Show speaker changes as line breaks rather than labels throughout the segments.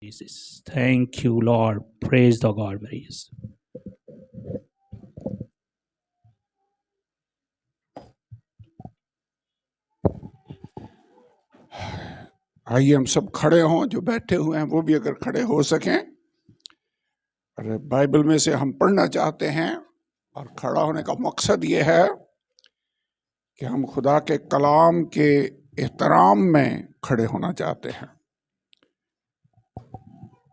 Jesus. Thank you, Lord. Praise the God. Praise.
आइए हम सब खड़े हों, जो बैठे हुए हैं वो भी अगर खड़े हो सकें। अरे बाइबल में से हम पढ़ना चाहते हैं और खड़ा होने का मकसद ये है कि हम खुदा के कलाम के एहतराम में खड़े होना चाहते हैं।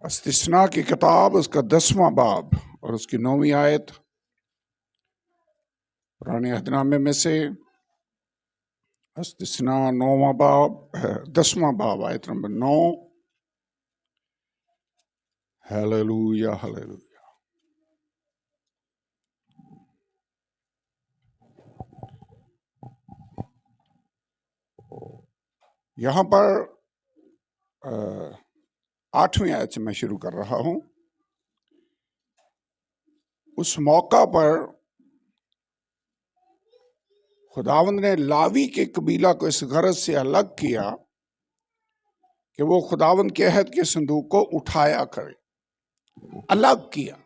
इस्तिस्ना की किताब, उसका 10वां बाब और उसकी 9वीं आयत, पुराने अहदनामे में से इस्तिस्ना 9वां बाब 10वां बाब आयत नंबर 9। Hallelujah hallelujah. यहाँ पर 8वीं आयत से मैं शुरू कर रहा हूं। उस मौका पर खुदावंद ने लावी के कबीला को इस गरज से अलग किया कि वो खुदावंद के अहद के संदूक को उठाया करे। अलग किया।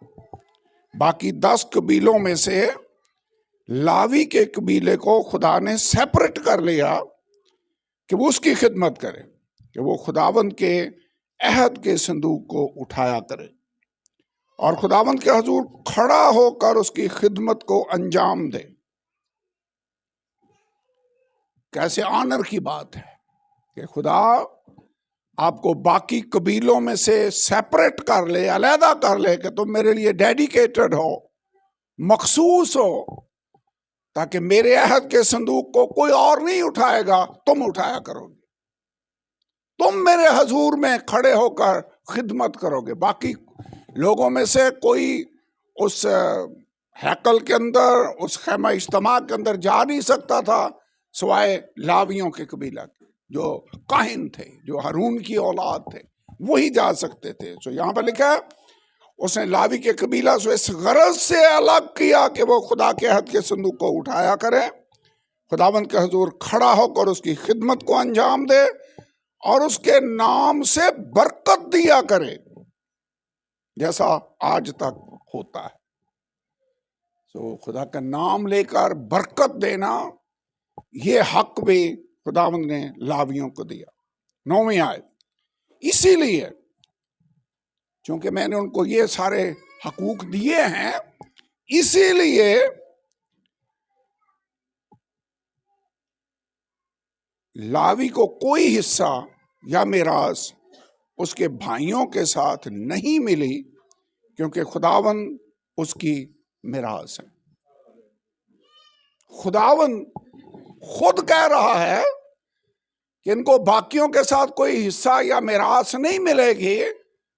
बाकी 10 कबीलों में से लावी के कबीले को खुदा ने सेपरेट कर लिया कि वो उसकी खिदमत करे, कि वो खुदावंद के अहद के संदूक को उठाया करे और खुदावंद के हजूर खड़ा होकर उसकी खिदमत को अंजाम दे। कैसे ऑनर की बात है कि खुदा आपको बाकी कबीलों में से सेपरेट कर ले, अलहदा कर ले कि तुम मेरे लिए डेडिकेटेड हो, मखसूस हो, ताकि मेरे अहद के संदूक को कोई और नहीं उठाएगा, तुम उठाया करोगे। तुम मेरे हजूर में खड़े होकर खिदमत करोगे। बाकी लोगों में से कोई उस हैकल के अंदर, उस खैमा इज्तिमा के अंदर जा नहीं सकता था सिवाय लावियों के कबीला के, जो काहिन थे, जो हारून की औलाद थे, वही जा सकते थे। तो यहाँ पर लिखा है उसने लावी के कबीला से इस गरज से अलग किया कि वो खुदा के अहद के संदूक को उठाया करे, खुदावंद के हजूर खड़ा होकर उसकी खिदमत को अंजाम दे और उसके नाम से बरकत दिया करे, जैसा आज तक होता है। तो खुदा का नाम लेकर बरकत देना, ये हक भी खुदावंद ने लावियों को दिया। 9वीं आयत, इसीलिए क्योंकि मैंने उनको ये सारे हकूक दिए हैं, इसीलिए लावी को कोई हिस्सा या मिरास उसके भाइयों के साथ नहीं मिली, क्योंकि खुदावंद उसकी मिरास है। खुदावंद खुद कह रहा है कि इनको बाकियों के साथ कोई हिस्सा या मिरास नहीं मिलेगी,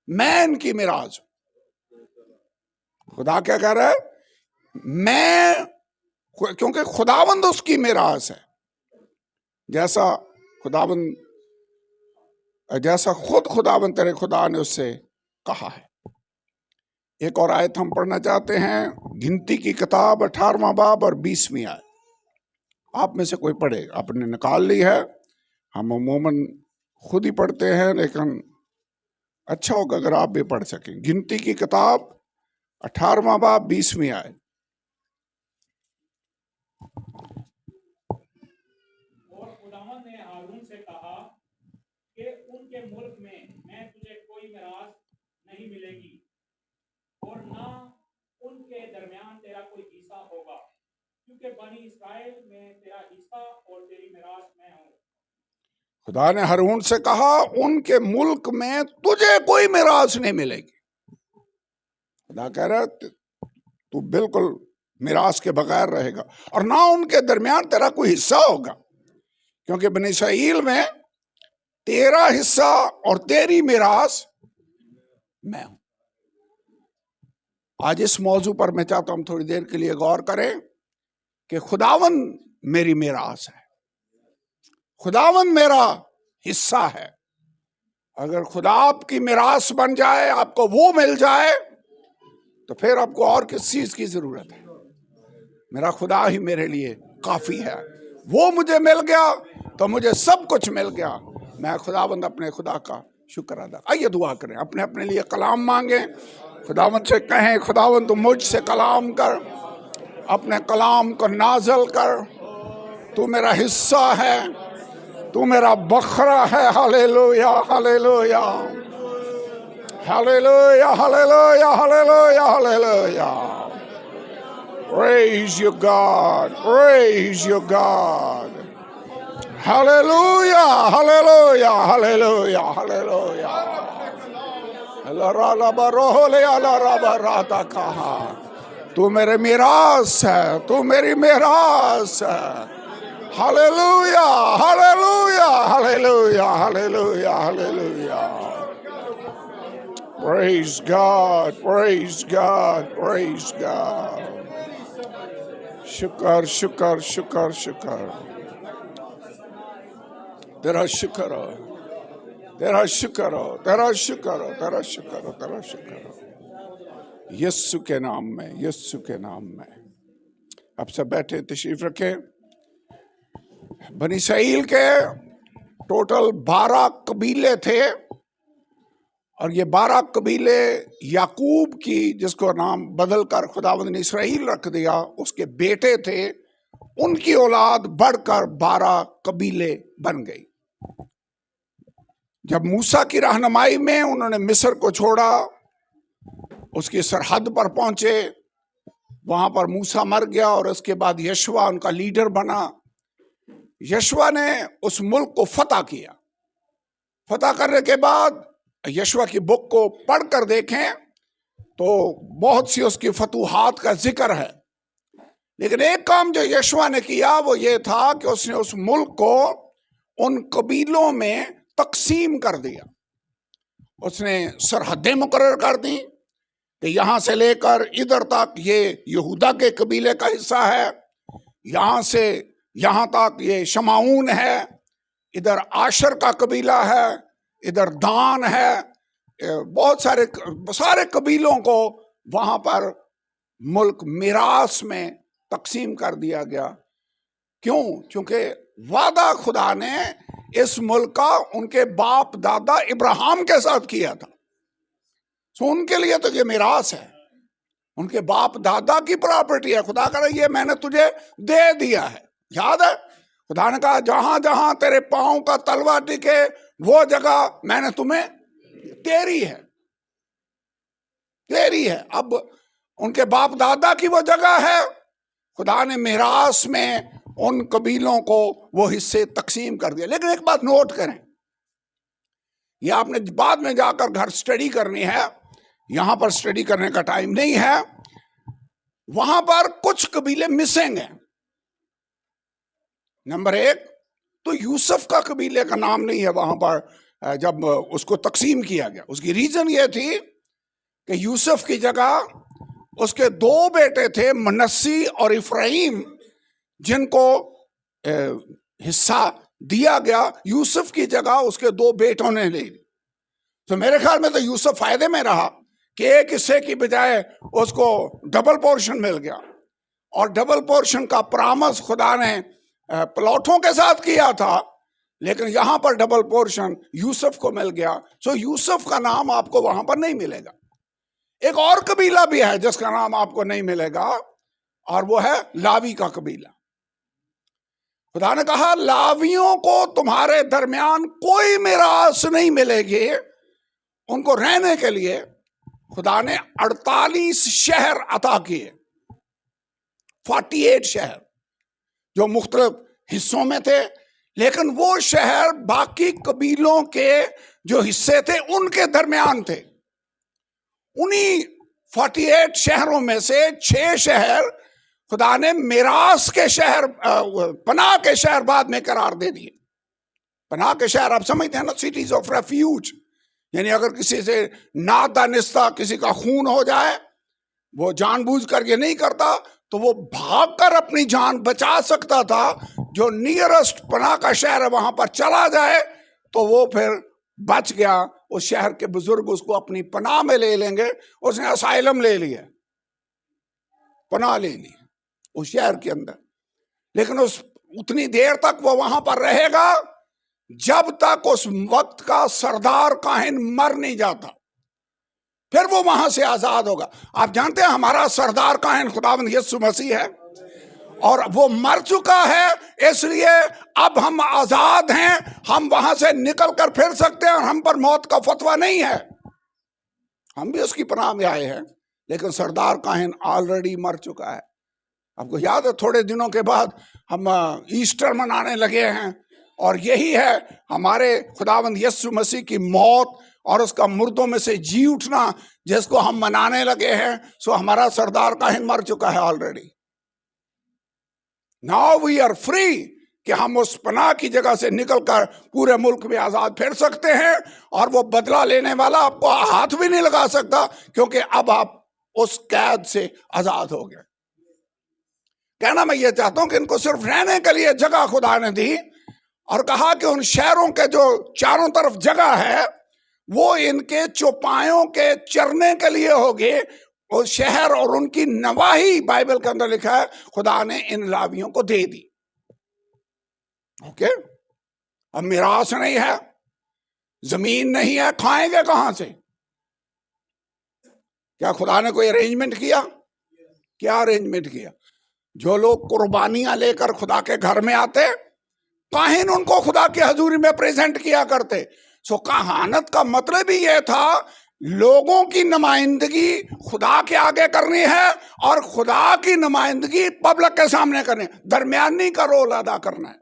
मैं इनकी मिरास हूं। खुदा क्या कह रहा है? मैं, क्योंकि खुदावंद उसकी मिरास है, जैसा खुद खुदावंद तेरे खुदा ने उससे कहा है। एक और आयत हम पढ़ना चाहते हैं, गिनती की किताब 18वां बाब और 20वीं आयत। आप में से कोई पढ़े? आपने निकाल ली है। हम अमूमन खुद ही पढ़ते हैं, लेकिन अच्छा होगा अगर आप भी पढ़ सकें। गिनती की किताब 18वां बाब 20वीं आयत।
और खुदावंद ने हारून से कहा कि उनके मुल्क में मैं तुझे कोई मिरास नहीं मिलेगी और ना उनके दरमियान तेरा कोई हिस्सा होगा, क्योंकि बनी इस्राएल में तेरा हिस्सा और तेरी मिरास मैं हूं।
खुदा ने हारून से कहा उनके मुल्क में तुझे कोई मिरास नहीं मिलेगी। खुदा कह रहा तू बिल्कुल मिरास के बगैर रहेगा और ना उनके दरमियान तेरा कोई हिस्सा होगा, क्योंकि बनी इस्राएल में तेरा हिस्सा और तेरी मिरास मैं हूं। आज इस मौजू पर मैं चाहता हूं थोड़ी देर के लिए गौर करें कि खुदावंद मेरी मिरास है, खुदावंद मेरा हिस्सा है। अगर खुदा आपकी मिरास बन जाए, आपको वो मिल जाए, तो फिर आपको और किस चीज की जरूरत है? मेरा खुदा ही मेरे लिए काफी है। वो मुझे मिल गया तो मुझे सब कुछ मिल गया। मैं खुदावंद अपने खुदा का शुक्र अदा। आइए दुआ करें, अपने अपने लिए कलाम मांगे, खुदावंद से कहें खुदावंद तू मुझसे कलाम कर, अपने कलाम को नाजल कर। तू मेरा हिस्सा है, तू मेरा बखरा है। Hallelujah hallelujah hallelujah hallelujah hallelujah hallelujah. Praise you God, praise you God. Hallelujah, hallelujah, hallelujah, hallelujah. तू मेरे मीरास है, तू मेरी मीरास है। Hallelujah hallelujah hallelujah hallelujah hallelujah. Praise God, praise God, praise God. शुक्र शुक्र शुक्र शुक्र, तेरा शुक्र हो, तेरा शुक्र हो, तेरा शुक्र हो, तेरा शुक्र हो, तेरा शुक्र हो। यीशु के नाम में, यीशु के नाम में। अब सब बैठे, तशरीफ रखें। बनी इसराइल के टोटल 12 कबीले थे, और ये 12 कबीले याकूब की, जिसको नाम बदल कर खुदावंद ने इसराइल रख दिया, उसके बेटे थे। उनकी औलाद बढ़कर 12 कबीले बन गई। जब मूसा की रहनुमाई में उन्होंने मिस्र को छोड़ा, उसकी सरहद पर पहुंचे, वहां पर मूसा मर गया और उसके बाद यशवा उनका लीडर बना। यशवा ने उस मुल्क को फतह किया। फतह करने के बाद यशवा की बुक को पढ़कर देखें तो बहुत सी उसकी फतूहात का जिक्र है, लेकिन एक काम जो यशवा ने किया वो ये था कि उसने उस मुल्क को उन कबीलों में तकसीम कर दिया। उसने सरहदें मुकर्रर कर दी कि यहां से लेकर इधर तक ये यहूदा के कबीले का हिस्सा है, यहां से यहां तक ये शमाऊन है, इधर आशर का कबीला है, इधर दान है। बहुत सारे कबीलों को वहां पर मुल्क मिरास में तकसीम कर दिया गया। क्यों? क्योंकि वादा खुदा ने इस मुल्क का उनके बाप दादा इब्राहिम के साथ किया था। तो उनके लिए तो ये मिरास है, उनके बाप दादा की प्रॉपर्टी है। खुदा कह रहा है ये मैंने तुझे दे दिया है। याद है खुदा ने कहा जहां जहां तेरे पांव का तलवा टिके वो जगह मैंने तुम्हें तेरी है, तेरी है। अब उनके बाप दादा की वो जगह है, खुदा ने मिरास में उन कबीलों को वो हिस्से तकसीम कर दिया। लेकिन एक बात नोट करें, ये आपने बाद में जाकर घर स्टडी करनी है, यहां पर स्टडी करने का टाइम नहीं है। वहां पर कुछ कबीले मिसिंग हैं। नंबर 1 तो यूसुफ का कबीले का नाम नहीं है वहां पर जब उसको तकसीम किया गया। उसकी रीजन ये थी कि यूसुफ की जगह उसके 2 बेटे थे, मनस्सी और इफ्राइम, जिनको हिस्सा दिया गया। यूसुफ की जगह उसके 2 बेटों ने ले ली। तो मेरे ख्याल में तो यूसुफ फायदे में रहा कि एक हिस्से की बजाय उसको डबल पोर्शन मिल गया, और डबल पोर्शन का परामर्श खुदा ने प्लॉटों के साथ किया था, लेकिन यहां पर डबल पोर्शन यूसुफ को मिल गया। सो यूसुफ का नाम आपको वहां पर नहीं मिलेगा। एक और कबीला भी है जिसका नाम आपको नहीं मिलेगा, और वो है लावी का कबीला। खुदा ने कहा लावियों को तुम्हारे दरमियान कोई मिरास नहीं मिलेगी। उनको रहने के लिए खुदा ने 48 शहर अता किए, 48 शहर जो मुख्तलिफ हिस्सों में थे। लेकिन वो शहर बाकी कबीलों के जो हिस्से थे उनके दरमियान थे। उन्हीं 48 शहरों में से 6 शहर खुदा ने मिरास के शहर, पनाह के शहर बाद में करार दे दिए। पनाह के शहर आप समझते हैं ना, सिटीज ऑफ रेफ्यूज। यानी अगर किसी से नादानिस्ता किसी का खून हो जाए, वो जानबूझ कर ये नहीं करता, तो वो भागकर अपनी जान बचा सकता था। जो नियरेस्ट पनाह का शहर है वहां पर चला जाए तो वो फिर बच गया। उस शहर के बुजुर्ग उसको अपनी पनाह में ले लेंगे। उसने असाइलम ले लिया, पनाह ले ली उस शहर के अंदर, लेकिन उस उतनी देर तक वो वहां पर रहेगा जब तक उस वक्त का सरदार काहिन मर नहीं जाता, फिर वो वहां से आजाद होगा। आप जानते हैं हमारा सरदार काहिन खुदावंद यीशु मसीह है और वो मर चुका है, इसलिए अब हम आजाद हैं, हम वहां से निकल कर फिर सकते हैं और हम पर मौत का फतवा नहीं है। हम भी उसकी पनाह में आए हैं, लेकिन सरदार काहिन ऑलरेडी मर चुका है। आपको याद है थोड़े दिनों के बाद हम ईस्टर मनाने लगे हैं और यही है हमारे खुदावंद यीशु मसीह की मौत और उसका मुर्दों में से जी उठना जिसको हम मनाने लगे हैं। सो हमारा सरदार काहिन मर चुका है already. Now we are free कि हम उस पनाह की जगह से निकलकर पूरे मुल्क में आजाद फिर सकते हैं और वो बदला लेने वाला आपको हाथ भी नहीं लगा सकता, क्योंकि अब आप उस कैद से आजाद हो गए। कहना मैं ये चाहता हूं कि इनको सिर्फ रहने के लिए जगह खुदा ने दी और कहा कि उन शहरों के जो चारों तरफ जगह है वो इनके चौपायों के चरने के लिए होगी। और शहर और उनकी नवाही बाइबल के अंदर लिखा है खुदा ने इन लावियों को दे दी। ओके, अब मिरास नहीं है, जमीन नहीं है, खाएंगे कहां से? क्या खुदा ने कोई अरेंजमेंट किया? क्या अरेंजमेंट किया? जो लोग कुर्बानियां लेकर खुदा के घर में आते, काहिन उनको खुदा की हजूरी में प्रेजेंट किया करते। सो कहानत का मतलब ही यह था लोगों की नुमाइंदगी खुदा के आगे करनी है और खुदा की नुमाइंदगी पब्लिक के सामने करनी है, दरमियानी का रोल अदा करना है।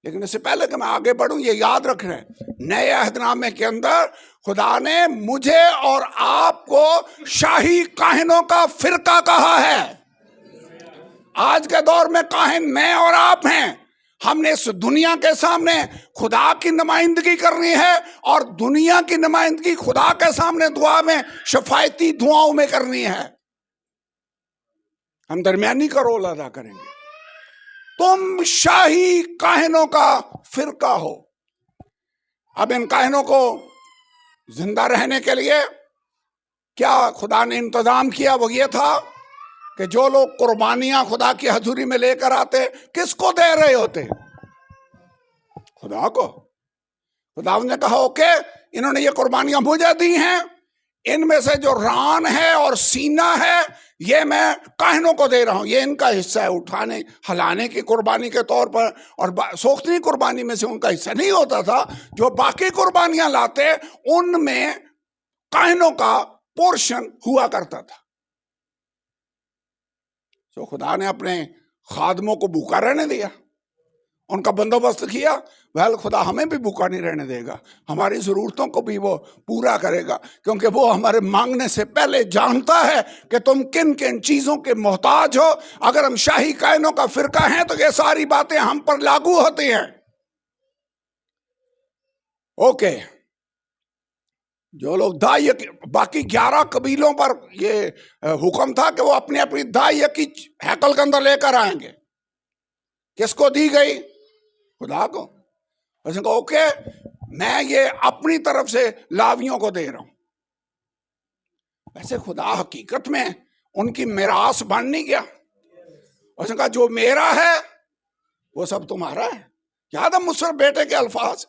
लेकिन इससे पहले कि मैं आगे बढ़ूं, ये याद रखना है नए अहदनामे के अंदर खुदा ने मुझे और आपको शाही काहिनों का फिरका कहा है। आज के दौर में काहिन मैं और आप हैं। हमने इस दुनिया के सामने खुदा की नुमाइंदगी करनी है और दुनिया की नुमाइंदगी खुदा के सामने दुआ में, शफायती दुआओं में करनी है। हम दरमियानी का रोल अदा करेंगे। तुम शाही काहिनों का फिरका हो। अब इन काहिनों को जिंदा रहने के लिए क्या खुदा ने इंतजाम किया? वो ये था कि जो लोग कुर्बानियां खुदा की हजूरी में लेकर आते, किसको दे रहे होते? खुदा को। खुदा ने कहा ओके, इन्होंने ये कुर्बानियां मुझे दी हैं, इनमें से जो रान है और सीना है ये मैं काहिनों को दे रहा हूं, ये इनका हिस्सा है उठाने हलाने की कुर्बानी के तौर पर। और सोख्तनी कुर्बानी में से उनका हिस्सा नहीं होता था। जो बाकी कुर्बानियां लाते उनमें काहिनों का पोर्शन हुआ करता था। तो खुदा ने अपने खादमों को भूखा रहने दिया, उनका बंदोबस्त किया। वह खुदा हमें भी भूखा नहीं रहने देगा, हमारी जरूरतों को भी वो पूरा करेगा, क्योंकि वो हमारे मांगने से पहले जानता है कि तुम किन किन चीजों के मोहताज हो। अगर हम शाही कायनों का फिरका हैं तो ये सारी बातें हम पर लागू होती हैं। ओके, जो लोग दाई, बाकी 11 कबीलों पर ये हुक्म था कि वो अपनी अपनी दाई की हैकल के अंदर लेकर आएंगे। किसको दी गई? खुदा को। उसने कहा ओके, मैं ये अपनी तरफ से लावियों को दे रहा हूं। वैसे खुदा हकीकत में उनकी मिरास बन नहीं गया। उसने कहा जो मेरा है वो सब तुम्हारा है। याद है मुझसे बेटे के अल्फाज?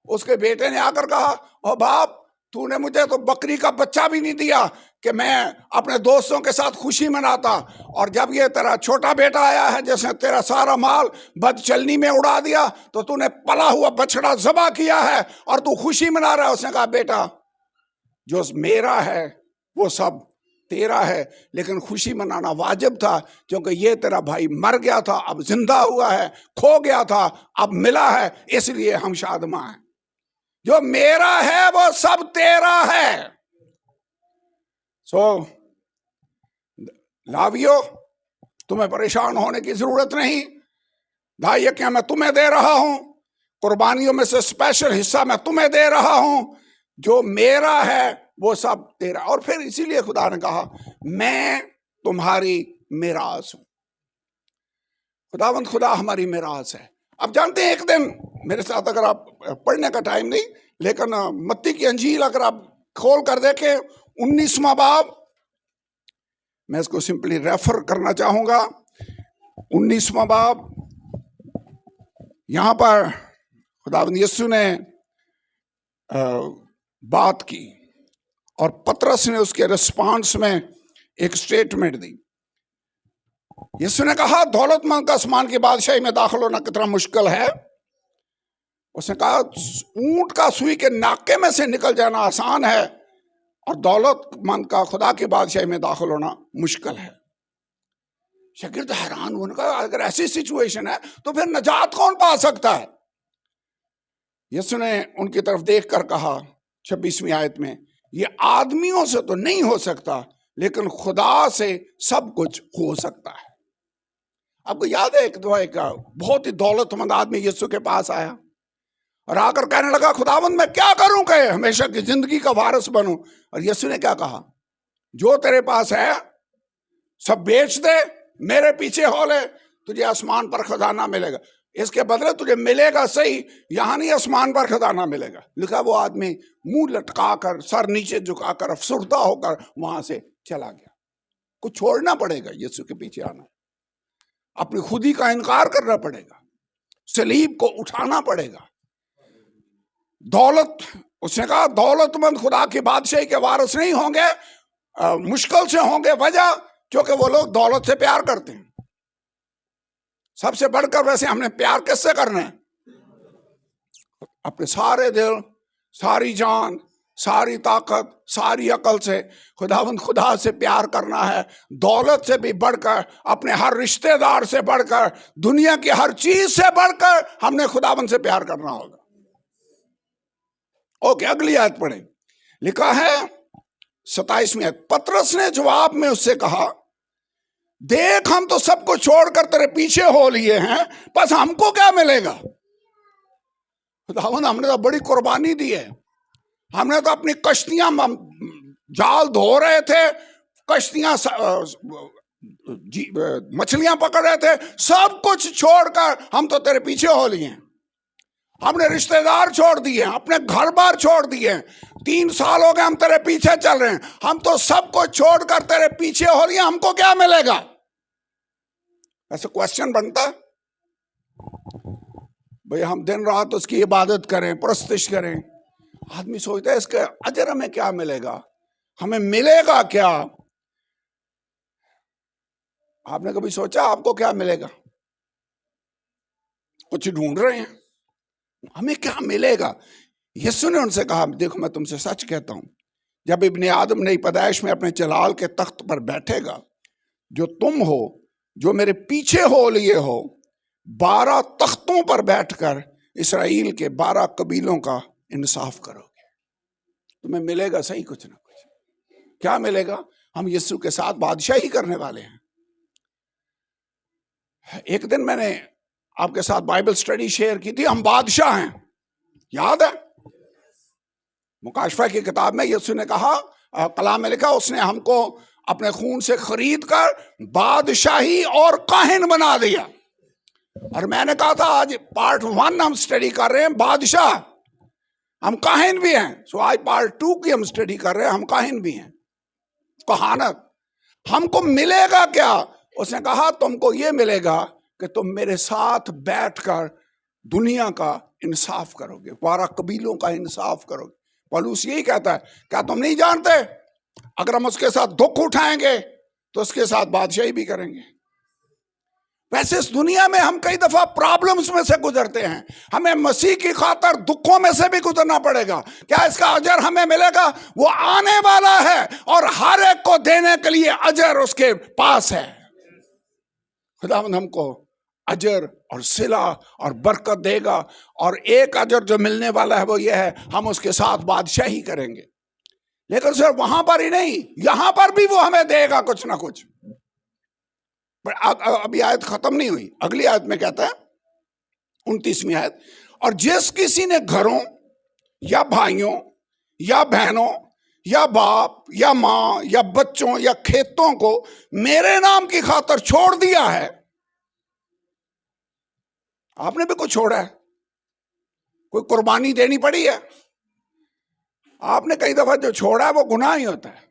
उसके बेटे ने आकर कहा ओ बाप, तूने मुझे तो बकरी का बच्चा भी नहीं दिया कि मैं अपने दोस्तों के साथ खुशी मनाता, और जब ये तेरा छोटा बेटा आया है जिसने तेरा सारा माल बदचलनी में उड़ा दिया, तो तूने पला हुआ बछड़ा ज़बह किया है और तू खुशी मना रहा है। उसने कहा बेटा, जो मेरा है वो सब तेरा है, लेकिन खुशी मनाना वाजिब था, क्योंकि ये तेरा भाई मर गया था, अब जिंदा हुआ है, खो गया था, अब मिला है, इसलिए हम शादमा हैं। जो मेरा है वो सब तेरा है। सो लावियो, तुम्हें परेशान होने की जरूरत नहीं। दाई क्या मैं तुम्हें दे रहा हूं, कुर्बानियों में से स्पेशल हिस्सा मैं तुम्हें दे रहा हूं। जो मेरा है वो सब तेरा। और फिर इसीलिए खुदा ने कहा मैं तुम्हारी मिरास हूं। खुदावंद खुदा हमारी मिरास है। अब जानते हैं, एक दिन मेरे साथ, अगर आप पढ़ने का टाइम नहीं, लेकिन मत्ती की अंजील अगर आप खोल कर देखें 19वां बाब, मैं इसको सिंपली रेफर करना चाहूंगा। 19वां बाब, यहां पर खुदावंद यीशु ने बात की और पतरस ने उसके रिस्पांस में एक स्टेटमेंट दी। यीशु ने कहा दौलतमंद का आसमान की बादशाही में दाखिल होना कितना मुश्किल है। उसने कहा ऊंट का सुई के नाके में से निकल जाना आसान है और दौलतमंद का खुदा की बादशाही में दाखिल होना मुश्किल है। शागिर्द हैरान होने का, अगर ऐसी सिचुएशन है तो फिर नजात कौन पा सकता है। यीशु ने उनकी तरफ देखकर कहा 26वीं आयत में, ये आदमियों से तो नहीं हो सकता लेकिन खुदा से सब कुछ हो सकता है। आपको याद है एक दफा एक बहुत ही दौलतमंद आदमी यीशु के पास आया और आकर कहने लगा खुदावंद मैं क्या करूं कि हमेशा की जिंदगी का वारिस बनूं। और यीशु ने क्या कहा, जो तेरे पास है सब बेच दे, मेरे पीछे हो ले, तुझे आसमान पर खजाना मिलेगा। इसके बदले तुझे मिलेगा सही, यहां नहीं आसमान पर खजाना मिलेगा। लिखा वो आदमी मुंह लटकाकर सर नीचे झुकाकर अफसुर्दा होकर वहां से चला गया। कुछ छोड़ना पड़ेगा यीशु के पीछे आना, अपनी खुदी का इनकार करना पड़ेगा, सलीब को उठाना पड़ेगा। दौलत, उसने कहा दौलतमंद खुदा की बादशाही के वारिस नहीं होंगे, मुश्किल से होंगे। वजह क्योंकि वो लोग दौलत से प्यार करते हैं। सबसे बढ़कर वैसे हमने प्यार किससे करना है? अपने सारे दिल, सारी जान, सारी ताकत, सारी अकल से खुदावंद खुदा से प्यार करना है। दौलत से भी बढ़कर, अपने हर रिश्तेदार से बढ़कर, दुनिया की हर चीज से बढ़कर हमने खुदावंद से प्यार करना होगा। ओके, अगली आयत पढ़े। लिखा है 27वीं आयत, पतरस ने जवाब में उससे कहा देख हम तो सब कुछ छोड़कर तेरे पीछे हो लिए हैं, बस हमको क्या मिलेगा? खुदावंद हमने तो बड़ी कुर्बानी दी है, हमने तो अपनी कश्तियां जाल धो रहे थे, कश्तियां मछलियां पकड़ रहे थे, सब कुछ छोड़कर हम तो तेरे पीछे हो लिए हैं। हमने रिश्तेदार छोड़ दिए, अपने घर बार छोड़ दिए, 3 साल हो गए हम तेरे पीछे चल रहे हैं, हम तो सब कुछ छोड़कर तेरे पीछे हो लिए, हमको क्या मिलेगा? ऐसा क्वेश्चन बनता है भाई, हम दिन रात उसकी इबादत करें, परस्तिश करें, आदमी सोचता है इसके अजर हमें क्या मिलेगा, हमें मिलेगा क्या? आपने कभी सोचा आपको क्या मिलेगा? कुछ ढूंढ रहे हैं, हमें क्या मिलेगा? यीशु ने उनसे कहा देखो मैं तुमसे सच कहता हूं, जब इब्ने आदम नई पैदाइश में अपने जलाल के तख्त पर बैठेगा, जो तुम हो, जो मेरे पीछे हो लिए हो, 12 तख्तों पर बैठकर इसराइल के 12 कबीलों का इंसाफ करोगे, तुम्हें मिलेगा सही कुछ ना कुछ। क्या मिलेगा? हम यीशु के साथ बादशाही करने वाले हैं। एक दिन मैंने आपके साथ बाइबल स्टडी शेयर की थी, हम बादशाह हैं, याद है? मुकाशफा की किताब में यीशु ने कहा, कलाम में लिखा, उसने हमको अपने खून से खरीद कर बादशाही और काहिन बना दिया। और मैंने कहा था आज पार्ट 1 हम स्टडी कर रहे हैं, बादशाह, हम काहिन भी हैं। सो आज पार्ट 2 की हम स्टडी कर रहे हैं, हम काहिन भी हैं। कहानत, हमको मिलेगा क्या? उसने कहा तुमको ये मिलेगा कि तुम मेरे साथ बैठकर दुनिया का इंसाफ करोगे, 12 कबीलों का इंसाफ करोगे। पौलुस यही कहता है, क्या तुम नहीं जानते अगर हम उसके साथ दुख उठाएंगे तो उसके साथ बादशाही भी करेंगे। वैसे इस दुनिया में हम कई दफा प्रॉब्लम्स में से गुजरते हैं, हमें मसीह की खातिर दुखों में से भी गुजरना पड़ेगा। क्या इसका अजर हमें मिलेगा? वो आने वाला है और हर एक को देने के लिए अजर उसके पास है। खुदावंद हमको अजर और सिला और बरकत देगा, और एक अजर जो मिलने वाला है वो ये है, हम उसके साथ बादशाही करेंगे। लेकिन सिर्फ वहां पर ही नहीं, यहां पर भी वो हमें देगा कुछ ना कुछ। पर अभी आयत खत्म नहीं हुई, अगली आयत में कहता है 29वीं आयत, और जिस किसी ने घरों या भाइयों या बहनों या बाप या मां या बच्चों या खेतों को मेरे नाम की खातिर छोड़ दिया है, आपने भी कुछ छोड़ा है, कोई कुर्बानी देनी पड़ी है, आपने कई दफा जो छोड़ा है वो गुनाह ही होता है।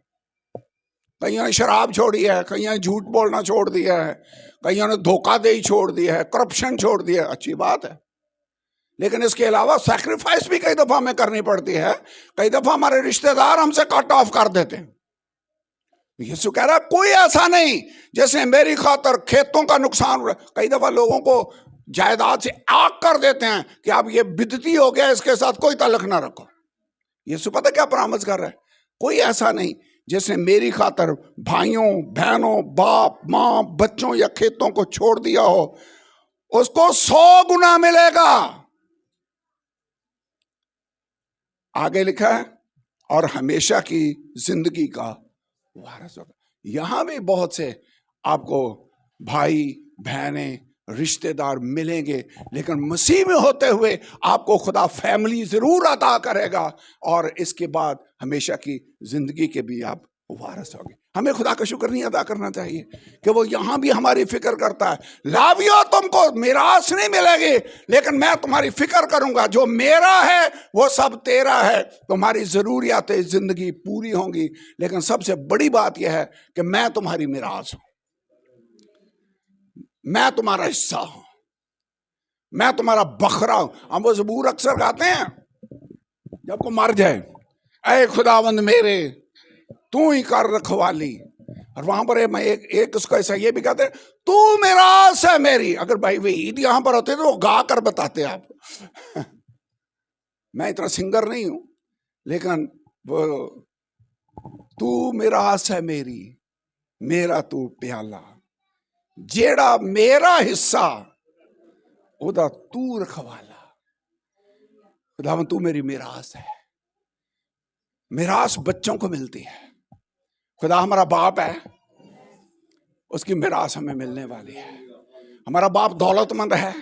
कईयों ने शराब छोड़ी है, कईयों ने झूठ बोलना छोड़ दिया है, कईयों ने धोखाधड़ी छोड़ दिया है, करप्शन छोड़ दिया है, अच्छी बात है। लेकिन इसके अलावा सैक्रिफाइस भी कई दफा हमें करनी पड़ती है। कई दफा हमारे रिश्तेदार हमसे कट ऑफ कर देते हैं। यीशु कह रहा है कोई ऐसा नहीं जैसे मेरी खातर खेतों का नुकसान हो रहा है। कई दफा लोगों को जायदाद से आग कर देते हैं कि आप ये बिदती हो गया, इसके साथ कोई ताल्लुक ना रखो। यीशु पता क्या परामर्श कर रहा है? कोई ऐसा नहीं जिसने मेरी खातर भाइयों बहनों बाप माँ बच्चों या खेतों को छोड़ दिया हो, उसको 100 गुना मिलेगा। आगे लिखा है और हमेशा की जिंदगी का वारिस होगा। यहां भी बहुत से आपको भाई बहनें रिश्तेदार मिलेंगे, लेकिन मसीह में होते हुए आपको खुदा फैमिली जरूर अता करेगा और इसके बाद हमेशा की जिंदगी के भी आप वारिस होंगे। हमें खुदा का शुक्र नहीं अदा करना चाहिए कि वो यहां भी हमारी फिक्र करता है। लावियो तुमको मिरास नहीं मिलेगी, लेकिन मैं तुम्हारी फिक्र करूंगा। जो मेरा है वो सब तेरा है। तुम्हारी जरूरियातें जिंदगी पूरी होंगी, लेकिन सबसे बड़ी बात यह है कि मैं तुम्हारी मिरास हूं, मैं तुम्हारा हिस्सा हूं, मैं तुम्हारा बखरा हूं। हम वो ज़बूर अक्सर गाते हैं जब को मर जाए, ऐ खुदावंद मेरे तू ही कर रखवाली। और वहां पर मैं एक उसको ऐसा ये भी कहते हैं, तू मिरास है मेरी। अगर भाई वहीद यहां पर होते तो वो गा कर बताते आप। मैं इतना सिंगर नहीं हूं, लेकिन वो तू मिरास है मेरी, मेरा तू प्याला, जेड़ा मेरा हिस्सा ओदा तू रखवाला। खुदावन तू मेरी मिरास है। मिरास बच्चों को मिलती है। खुदा हमारा बाप है, उसकी मिरास हमें मिलने वाली है। हमारा बाप दौलतमंद है,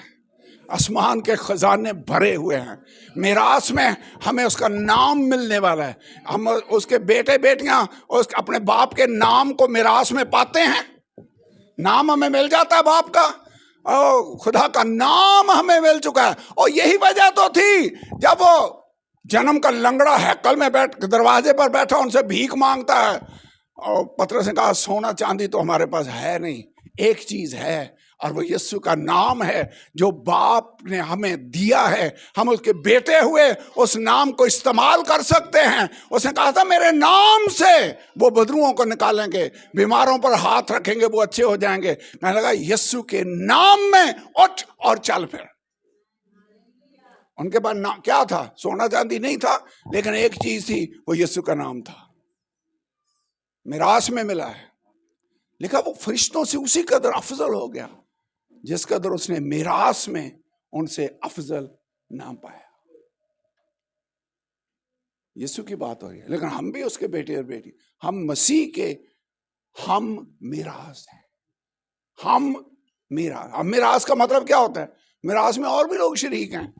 आसमान के खजाने भरे हुए हैं। मिरास में हमें उसका नाम मिलने वाला है। हम उसके बेटे बेटियां उस अपने बाप के नाम को मिरास में पाते हैं। नाम हमें मिल जाता है बाप का, और खुदा का नाम हमें मिल चुका है। और यही वजह तो थी जब वो जन्म का लंगड़ा हैकल में बैठ दरवाजे पर बैठा उनसे भीख मांगता है, और पतरस ने कहा सोना चांदी तो हमारे पास है नहीं, एक चीज है और वो यीशु का नाम है जो बाप ने हमें दिया है। हम उसके बेटे हुए उस नाम को इस्तेमाल कर सकते हैं। उसने कहा था मेरे नाम से वो बदरुओं को निकालेंगे, बीमारों पर हाथ रखेंगे वो अच्छे हो जाएंगे। मैंने लगा यीशु के नाम में उठ और चल फिर। उनके पास नाम क्या था? सोना चांदी नहीं था, लेकिन एक चीज थी, वो यीशु का नाम था। मिरास में मिला है। लिखा वो फरिश्तों से उसी कदर अफजल हो गया जिस कदर उसने मिरास में उनसे अफजल नाम पाया। यीशु की बात हो रही है, लेकिन हम भी उसके बेटे और बेटी, हम मसीह के, हम मिरास हैं। हम मिरास। अब मिरास का मतलब क्या होता है? मिरास में और भी लोग शरीक हैं।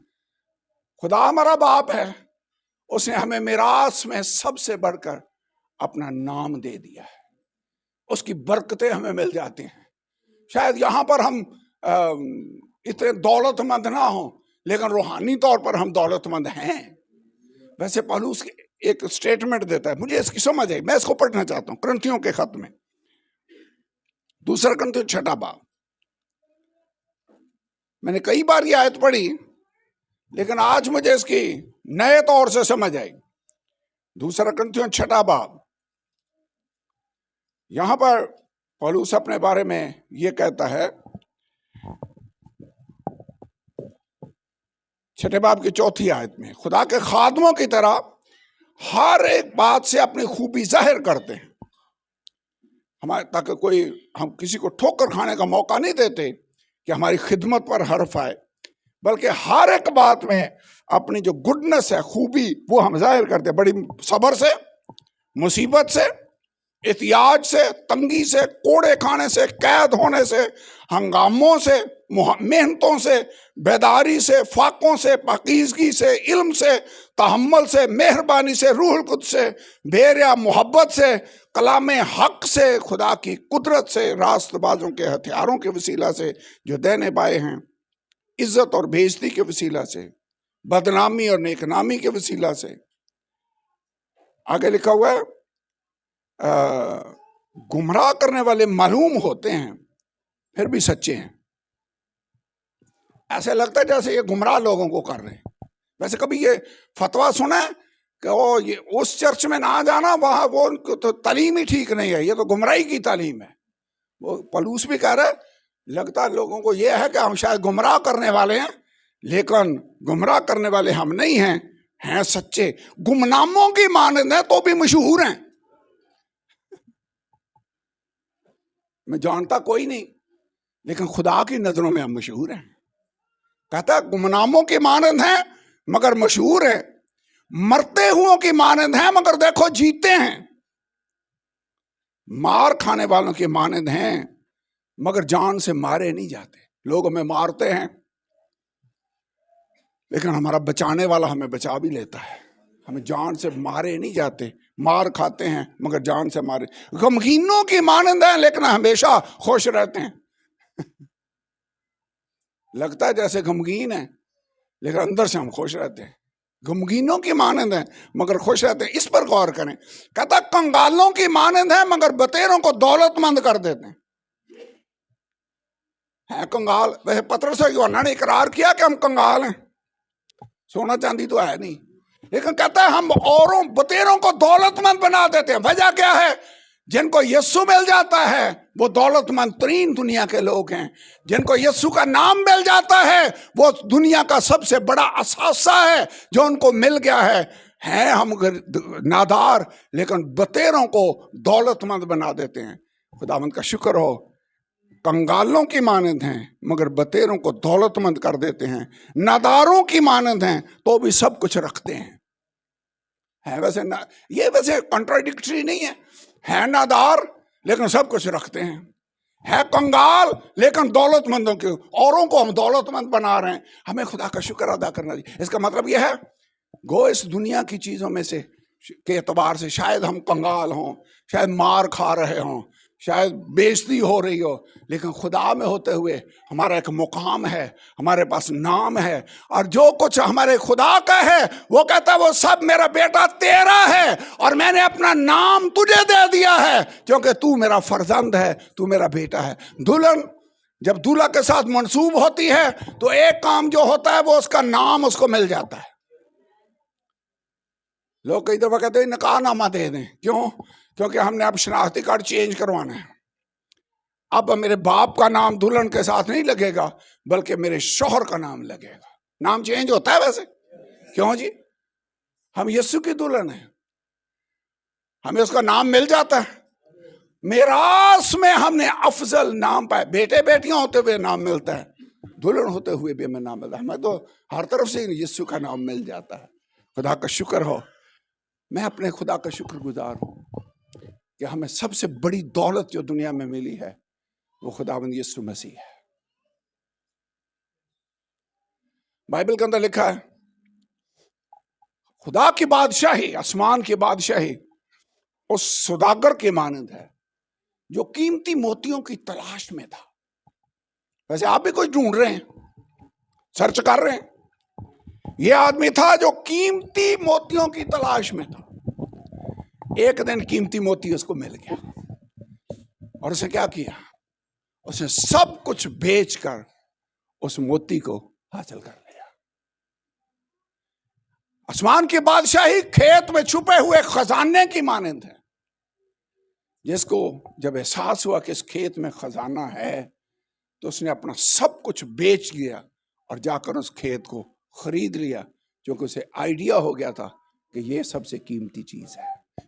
खुदा हमारा बाप है, उसने हमें मिरास में सबसे बढ़कर अपना नाम दे दिया है। उसकी बरकतें हमें मिल जाती हैं। शायद यहां पर हम इतने दौलतमंद ना हो, लेकिन रूहानी तौर पर हम दौलतमंद हैं। वैसे पौलुस एक स्टेटमेंट देता है, मुझे इसकी समझ आई, मैं इसको पढ़ना चाहता हूं। कुरिन्थियों के खत में 2 कुरिन्थियों 6 बाब। मैंने कई बार ये आयत पढ़ी, लेकिन आज मुझे इसकी नए तौर से समझ आई। 2 कुरिन्थियों 6 बाब। यहां पर पौलुस अपने बारे में यह कहता है, 6 बाब की 4 आयत में, खुदा के खादमों की तरह हर एक बात से अपनी खूबी जाहिर करते हैं हमारे, ताकि कोई हम किसी को ठोकर खाने का मौका नहीं देते कि हमारी खिदमत पर हर्फ आए, बल्कि हर एक बात में अपनी जो गुडनेस है, खूबी, वो हम जाहिर करते हैं। बड़ी सब्र से, मुसीबत से, एहतियाज से, तंगी से, कोड़े खाने से, कैद होने से, हंगामों से, मेहनतों से, बेदारी से, फाकों से, पाकीज़गी से, इल्म से, तहम्मुल से, मेहरबानी से, रूहुल कुद्स से, बेरिया मोहब्बत से, कलाम हक से, खुदा की कुदरत से, रास्तबाजों के हथियारों के वसीला से जो देने पाए हैं, इज्जत और बेइज्जती के वसीला से, बदनामी और नेकनामी के वसीला से। आगे लिखा हुआ है, गुमराह करने वाले मालूम होते हैं फिर भी सच्चे हैं। ऐसे लगता है जैसे ये गुमराह लोगों को कर रहे हैं। वैसे कभी ये फतवा सुना है कि वो ये उस चर्च में ना जाना, वहां वो तो तालीम ही ठीक नहीं है, ये तो गुमराही की तालीम है। वो पलूस भी कह रहा है, लगता है लोगों को ये है कि हम शायद गुमराह करने वाले हैं, लेकिन गुमराह करने वाले हम नहीं हैं सच्चे। गुमनामों की मानंद है तो भी मशहूर हैं। मैं जानता कोई नहीं, लेकिन खुदा की नजरों में हम मशहूर हैं। कहता गुमनामों की मानंद हैं मगर मशहूर है, मरते हुओं की मानंद हैं मगर देखो जीते हैं, मार खाने वालों की मानंद हैं मगर जान से मारे नहीं जाते। लोग हमें मारते हैं लेकिन हमारा बचाने वाला हमें बचा भी लेता है। हमें जान से मारे नहीं जाते, मार खाते हैं मगर जान से मारे। गमगीनों की मानंद है लेकिन हमेशा खुश रहते हैं। लगता है जैसे गमगीन है लेकिन अंदर से हम खुश रहते हैं। गमगीनों की मानंद है मगर खुश रहते हैं। इस पर गौर करें। कहता कंगालों की मानंद है मगर बतेरों को दौलतमंद कर देते हैं। है कंगाल। वैसे पतरस और यूहन्ना ने इकरार किया कि हम कंगाल हैं, सोना चांदी तो है नहीं, लेकिन कहता है हम औरों बतेरों को दौलतमंद बना देते हैं। वजह क्या है? जिनको यीशु मिल जाता है वो दौलतमंद तरीन दुनिया के लोग हैं। जिनको यीशु का नाम मिल जाता है वो दुनिया का सबसे बड़ा असासा है जो उनको मिल गया है हम नादार लेकिन बतेरों को दौलतमंद बना देते हैं। खुदावंद का शुक्र हो, कंगालों की मानंद हैं मगर बतेरों को दौलतमंद कर देते हैं। नादारों की मानंद हैं तो भी सब कुछ रखते हैं। वैसे ना, ये वैसे कॉन्ट्राडिक्टरी नहीं है नादार लेकिन सब कुछ रखते हैं। है कंगाल लेकिन दौलतमंदों के औरों को हम दौलतमंद बना रहे हैं। हमें खुदा का शुक्र अदा करना चाहिए। इसका मतलब यह है गो इस दुनिया की चीजों में से के एतबार से शायद हम कंगाल हों, शायद मार खा रहे हों, शायद बेइज्जती हो रही हो, लेकिन खुदा में होते हुए हमारा एक मुकाम है, हमारे पास नाम है, और जो कुछ हमारे खुदा का है वो कहता है वो सब मेरा बेटा तेरा है और मैंने अपना नाम तुझे दे दिया है क्योंकि तू मेरा फर्जंद है, तू मेरा बेटा है। दुल्हन जब दूल्हा के साथ मंसूब होती है तो एक काम जो होता है वो उसका नाम उसको मिल जाता है। लोग कई दफा कहते हैं निकाहनामा दे दें। क्यों? क्योंकि हमने अब शनाख्ती कार्ड चेंज करवाना है। अब मेरे बाप का नाम दुल्हन के साथ नहीं लगेगा बल्कि मेरे शौहर का नाम लगेगा। नाम चेंज होता है वैसे। क्यों जी? हम यीशु की दुल्हन है, हमें उसका नाम मिल जाता है। मिरास में हमने अफजल नाम पाया। बेटे बेटियां होते हुए नाम मिलता है, दुल्हन होते हुए भी हमें नाम मिलता है। हमें तो हर तरफ से यीशु का नाम मिल जाता है। खुदा का शुक्र हो। मैं अपने खुदा का शुक्रगुजार हूं कि हमें सबसे बड़ी दौलत जो दुनिया में मिली है वो खुदावंद यीशु मसीह है। बाइबल के अंदर लिखा है खुदा की बादशाही, आसमान की बादशाही उस सौदागर के मानंद है जो कीमती मोतियों की तलाश में था। वैसे आप भी कुछ ढूंढ रहे हैं, सर्च कर रहे हैं। यह आदमी था जो कीमती मोतियों की तलाश में था। एक दिन कीमती मोती उसको मिल गया और उसे क्या किया? उसने सब कुछ बेचकर उस मोती को हासिल कर लिया। आसमान की बादशाही खेत में छुपे हुए खजाने की मानंद है, जिसको जब एहसास हुआ कि इस खेत में खजाना है तो उसने अपना सब कुछ बेच दिया और जाकर उस खेत को खरीद लिया, क्योंकि उसे आइडिया हो गया था कि ये सबसे कीमती चीज है,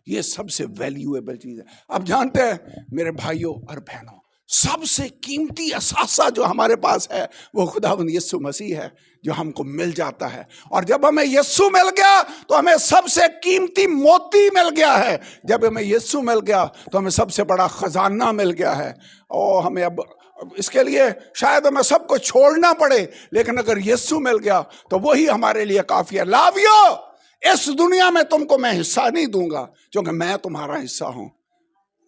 ये सबसे वैल्यूएबल चीज है। अब जानते हैं मेरे भाइयों और बहनों, सबसे कीमती असासा जो हमारे पास है वो खुदावंद यीशु मसीह है जो हमको मिल जाता है। और जब हमें यीशु मिल गया तो हमें सबसे कीमती मोती मिल गया है। जब हमें यीशु मिल गया तो हमें सबसे बड़ा खजाना मिल गया है। और हमें अब इसके लिए शायद हमें सब कुछ छोड़ना पड़े, लेकिन अगर यीशु मिल गया तो वही हमारे लिए काफी है। लावियो, इस दुनिया में तुमको मैं हिस्सा नहीं दूंगा क्योंकि मैं तुम्हारा हिस्सा हूं।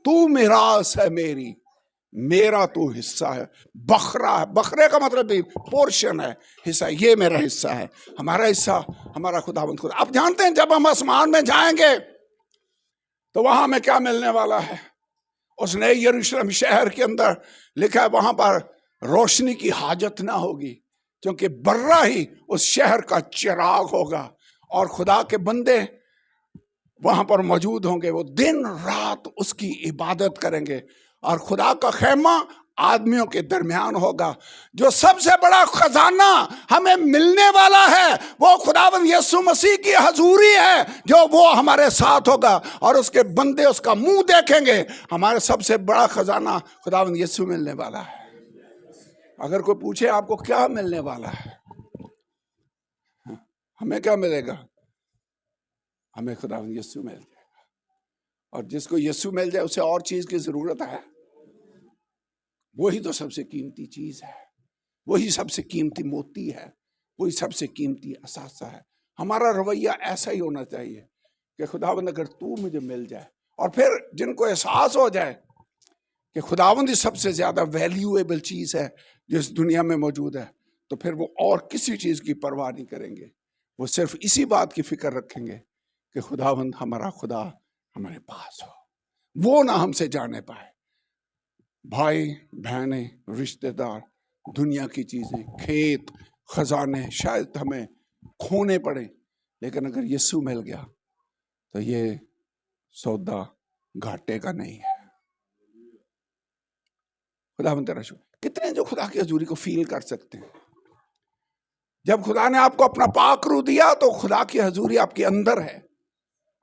तू मिरास है मेरी, मेरा तू हिस्सा है। बखरा है, बखरे का मतलब भी पोर्शन है, हिस्सा। ये मेरा हिस्सा है, हमारा हिस्सा, हमारा खुदावंद खुदा। आप जानते हैं जब हम आसमान में जाएंगे तो वहां हमें क्या मिलने वाला है? उस नए यरूशलेम शहर के अंदर लिखा है वहां पर रोशनी की हाजत ना होगी, क्योंकि बर्रा ही उस शहर का चिराग होगा और खुदा के बंदे वहां पर मौजूद होंगे। वो दिन रात उसकी इबादत करेंगे और खुदा का खेमा आदमियों के दरमियान होगा। जो सबसे बड़ा खजाना हमें मिलने वाला है वो खुदावंद यीशु मसीह की हजूरी है, जो वो हमारे साथ होगा और उसके बंदे उसका मुंह देखेंगे। हमारे सबसे बड़ा खजाना खुदावंद यीशु मिलने वाला है। अगर कोई पूछे आपको क्या मिलने वाला है, हमें क्या मिलेगा? हमें खुदावंद यीशु मिल जाएगा। और जिसको यीशु मिल जाए उसे और चीज की जरूरत है? वही तो सबसे कीमती चीज है, वही सबसे कीमती मोती है, वही सबसे कीमती असासा है। हमारा रवैया ऐसा ही होना चाहिए कि खुदावंद अगर तू मुझे मिल जाए, और फिर जिनको एहसास हो जाए कि खुदावंद ही सबसे ज्यादा वैल्यूएबल चीज है जो इस दुनिया में मौजूद है, तो फिर वो और किसी चीज की परवाह नहीं करेंगे। वो सिर्फ इसी बात की फिक्र रखेंगे कि खुदावंद हमारा खुदा हमारे पास हो, वो ना हमसे जाने पाए। भाई बहने रिश्तेदार, दुनिया की चीजें, खेत खजाने शायद हमें खोने पड़े, लेकिन अगर यीशु मिल गया तो ये सौदा घाटे का नहीं है। खुदावंद तेरा शुक्र। कितने जो खुदा की हजूरी को फील कर सकते हैं? जब खुदा ने आपको अपना पाक रूह दिया तो खुदा की हजूरी आपके अंदर है,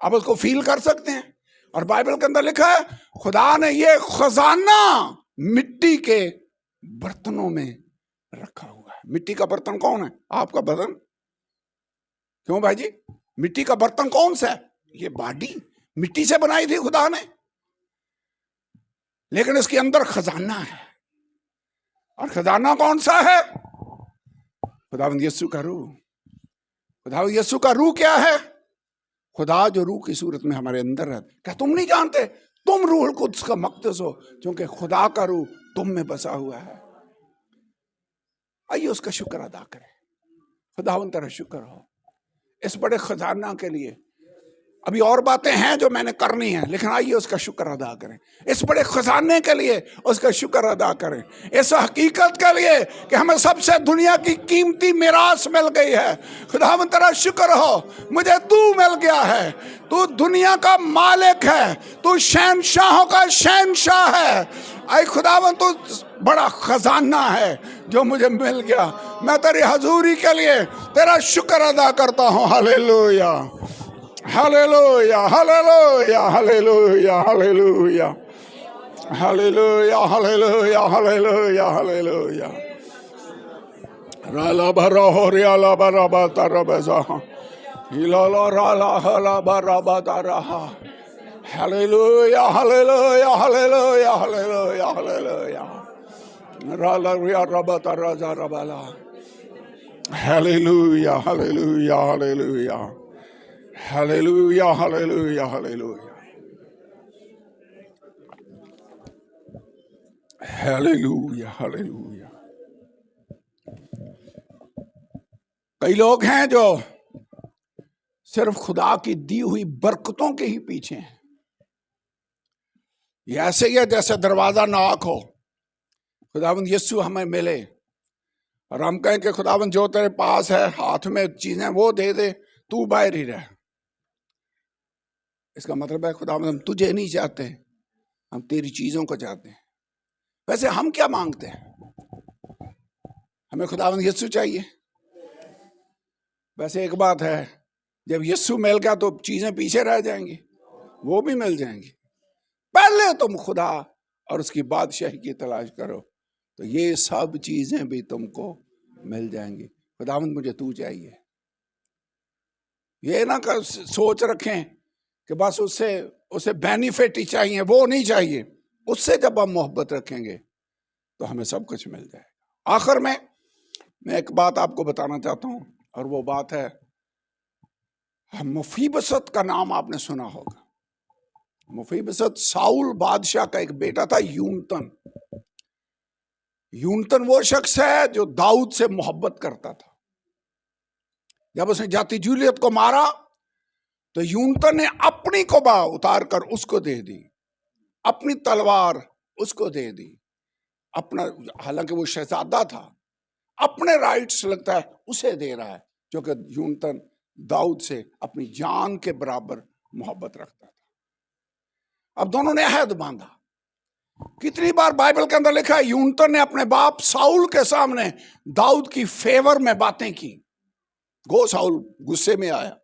आप उसको फील कर सकते हैं। और बाइबल के अंदर लिखा है खुदा ने ये खजाना मिट्टी के बर्तनों में रखा हुआ है। मिट्टी का बर्तन कौन है? आपका बदन। क्यों भाई जी? मिट्टी का बर्तन कौन सा है? ये बॉडी मिट्टी से बनाई थी खुदा ने, लेकिन इसके अंदर खजाना है। और खजाना कौन सा है? खुदावंद यीशु का रूह। खुदावंद यीशु का रूह क्या है? खुदा जो रूह की सूरत में हमारे अंदर है। क्या तुम नहीं जानते तुम रूहुल कुद्स का मक़दस हो, क्योंकि खुदा का रूह तुम में बसा हुआ है। आइए उसका शुक्र अदा करें। खुदावंद तेरा शुक्र हो इस बड़े खजाना के लिए। अभी और बातें हैं जो मैंने करनी है, लेकिन आइए उसका शुक्र अदा करें। इस बड़े खजाने के लिए उसका शुक्र अदा करें। इस हकीकत के लिए कि हमें सबसे दुनिया की कीमती मिरास मिल गई है। खुदावंद तेरा शुक्र हो, मुझे तू मिल गया है। तू दुनिया का मालिक है, तू शहंशाहों का शहंशाह है। आई खुदावंद तू बड़ा खजाना है जो मुझे मिल गया। मैं तेरी हजूरी के लिए तेरा शुक्र अदा करता हूँ। Hallelujah hallelujah hallelujah hallelujah hallelujah hallelujah hallelujah hallelujah hallelujah. राला बरा हो रियाला बरा बाता रबजा हिलाला राला हाला बरा बाता रहा। Hallelujah hallelujah hallelujah hallelujah hallelujah राला रिया रबाता राजा रबाला। Hallelujah hallelujah hallelujah hallelujah hallelujah hallelujah hallelujah hallelujah. कई लोग हैं जो सिर्फ खुदा की दी हुई बरकतों के ही पीछे हैं। ये ऐसे ही है जैसे दरवाजा नाक हो, खुदावंद यीशु हमें मिले और हम कहें कि खुदावंद जो तेरे पास है हाथ में चीजें वो दे दे, तू बाहर ही रह। इसका मतलब है खुदावंद हम तुझे नहीं चाहते, हम तेरी चीजों को चाहते हैं। वैसे हम क्या मांगते हैं? हमें खुदावंद यीशु चाहिए। वैसे एक बात है, जब यीशु मिल गया तो चीजें पीछे रह जाएंगी, वो भी मिल जाएंगी। पहले तुम खुदा और उसकी बादशाही की तलाश करो तो ये सब चीजें भी तुमको मिल जाएंगी। खुदावंद मुझे तू चाहिए। ये ना कर सोच रखें कि बस उससे बेनिफिट ही चाहिए, वो नहीं चाहिए। उससे जब हम मोहब्बत रखेंगे तो हमें सब कुछ मिल जाएगा। आखिर में मैं एक बात आपको बताना चाहता हूं, और वो बात है मुफीबसत का नाम आपने सुना होगा। मुफीबसत साउल बादशाह का एक बेटा था, यूनतन। यूनतन वो शख्स है जो दाऊद से मोहब्बत करता था। जब उसने जाति जूलियत को मारा तो यूनतन ने अपनी कोबा उतार कर उसको दे दी, अपनी तलवार उसको दे दी। अपना, हालांकि वो शहजादा था, अपने राइट्स लगता है उसे दे रहा है, जो कि यूनतन दाऊद से अपनी जान के बराबर मोहब्बत रखता था। अब दोनों ने अहद बांधा। कितनी बार बाइबल के अंदर लिखा है यूनतन ने अपने बाप साउल के सामने दाऊद की फेवर में बातें की। गो साउल गुस्से में आया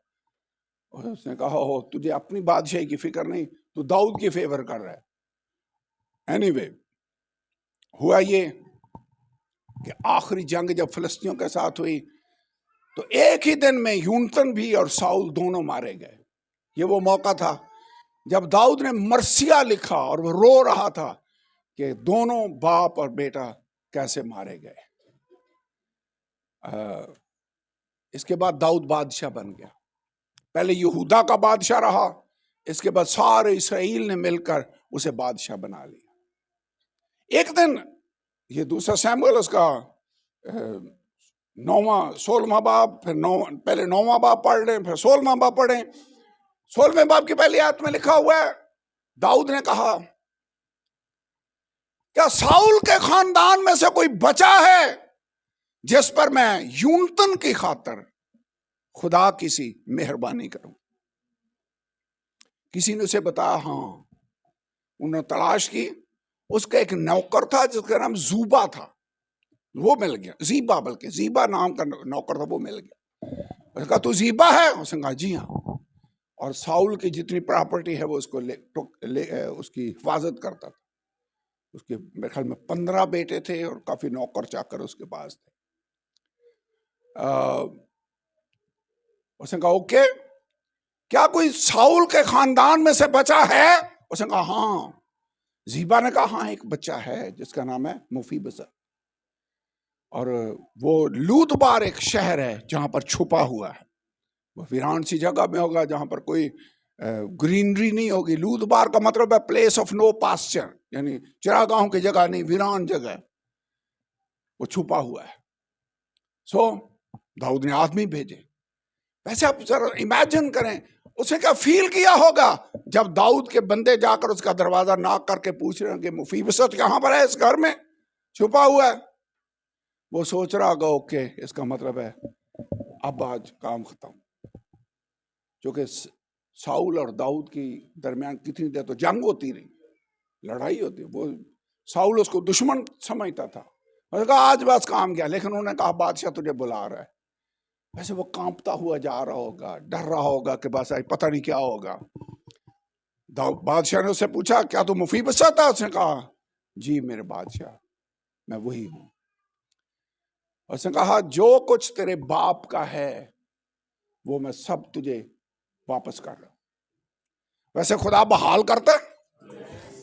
और उसने कहा हो तुझे अपनी बादशाही की फिक्र नहीं, तू दाऊद की फेवर कर रहा है। एनीवे, हुआ ये कि आखिरी जंग जब फिलिस्तीनियों के साथ हुई तो एक ही दिन में यूनतन भी और साउल दोनों मारे गए। ये वो मौका था जब दाऊद ने मर्सिया लिखा और वो रो रहा था कि दोनों बाप और बेटा कैसे मारे गए। इसके बाद दाऊद बादशाह बन गया। पहले यहूदा का बादशाह रहा, इसके बाद सारे इसराइल ने मिलकर उसे बादशाह बना लिया। एक दिन ये दूसरा सैमुएल उसका 16वां बाब, फिर पहले 9वां बाब पढ़ लें, फिर 16वां बाब पढ़ें। 16वें बाब की पहली आयत में लिखा हुआ है, दाऊद ने कहा क्या साउल के खानदान में से कोई बचा है जिस पर मैं यूनतन की खातर खुदा किसी मेहरबानी करूं। किसी ने उसे बताया, हाँ। उन्होंने तलाश की, उसका एक नौकर था जिसका नाम जूबा था, वो मिल गया। जीबा, बल्कि जीबा नाम का नौकर था, वो मिल गया। उसने कहा तू जीबा है? उसने कहा जी हाँ। और साउल की जितनी प्रॉपर्टी है वो उसको उसकी हिफाजत करता था। उसके मेरे ख्याल में 15 बेटे थे और काफी नौकर चाकर उसके पास थे। उसने कहा ओके, क्या कोई साउल के खानदान में से बचा है? उसने कहा हाँ। जीबा ने कहा हाँ, एक बच्चा है जिसका नाम है मुफीबसत, और वो लूदबार एक शहर है जहां पर छुपा हुआ है। वो वीरान सी जगह में होगा जहां पर कोई ग्रीनरी नहीं होगी। लूदबार का मतलब है प्लेस ऑफ नो पास्चर, यानी चरागाहों की जगह नहीं, वीरान जगह। वो छुपा हुआ है। सो दाऊद ने आदमी भेजे। वैसे आप जरा इमेजिन करें, उसे क्या फील किया होगा जब दाऊद के बंदे जाकर उसका दरवाजा नॉक करके पूछ रहे हैं कि मुफीबसत कहां पर है, इस घर में छुपा हुआ है। वो सोच रहा होगा ओके, इसका मतलब है अब आज काम खत्म। क्योंकि साउल और दाऊद की दरमियान कितनी देर तो जंग होती रही, लड़ाई होती। वो साउल उसको दुश्मन समझता था। उसने कहा आज बस काम गया, लेकिन उन्होंने कहा बादशाह तुझे बुला रहा है। वैसे वो कांपता हुआ जा रहा होगा, डर रहा होगा कि बस आज पता नहीं क्या होगा। बादशाह ने उससे पूछा क्या तू मुफीबसत था? उसने कहा जी मेरे बादशाह, मैं वही हूं। उसने कहा जो कुछ तेरे बाप का है वो मैं सब तुझे वापस कर रहा हूं। वैसे खुदा बहाल करता है,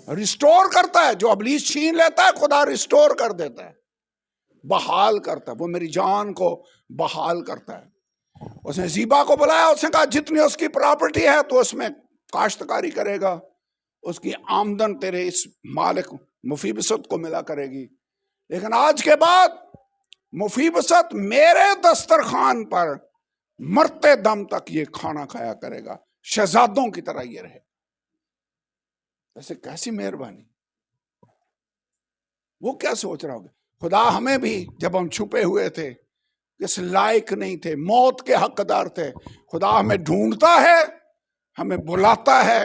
रिस्टोर करता है। जो अबलीस छीन लेता है खुदा रिस्टोर कर देता है, बहाल करता है। वो मेरी जान को बहाल करता है। उसने जीबा को बुलाया, उसने कहा जितनी उसकी प्रॉपर्टी है तो उसमें काश्तकारी करेगा, उसकी आमदन तेरे इस मालिक मुफीबसत को मिला करेगी। लेकिन आज के बाद मुफीबसत मेरे दस्तरखान पर मरते दम तक ये खाना खाया करेगा, शहजादों की तरह ये रहे। ऐसे कैसी मेहरबानी! वो क्या सोच रहा होगा? खुदा हमें भी, जब हम छुपे हुए थे, इस लायक नहीं थे, मौत के हकदार थे, खुदा हमें ढूंढता है, हमें बुलाता है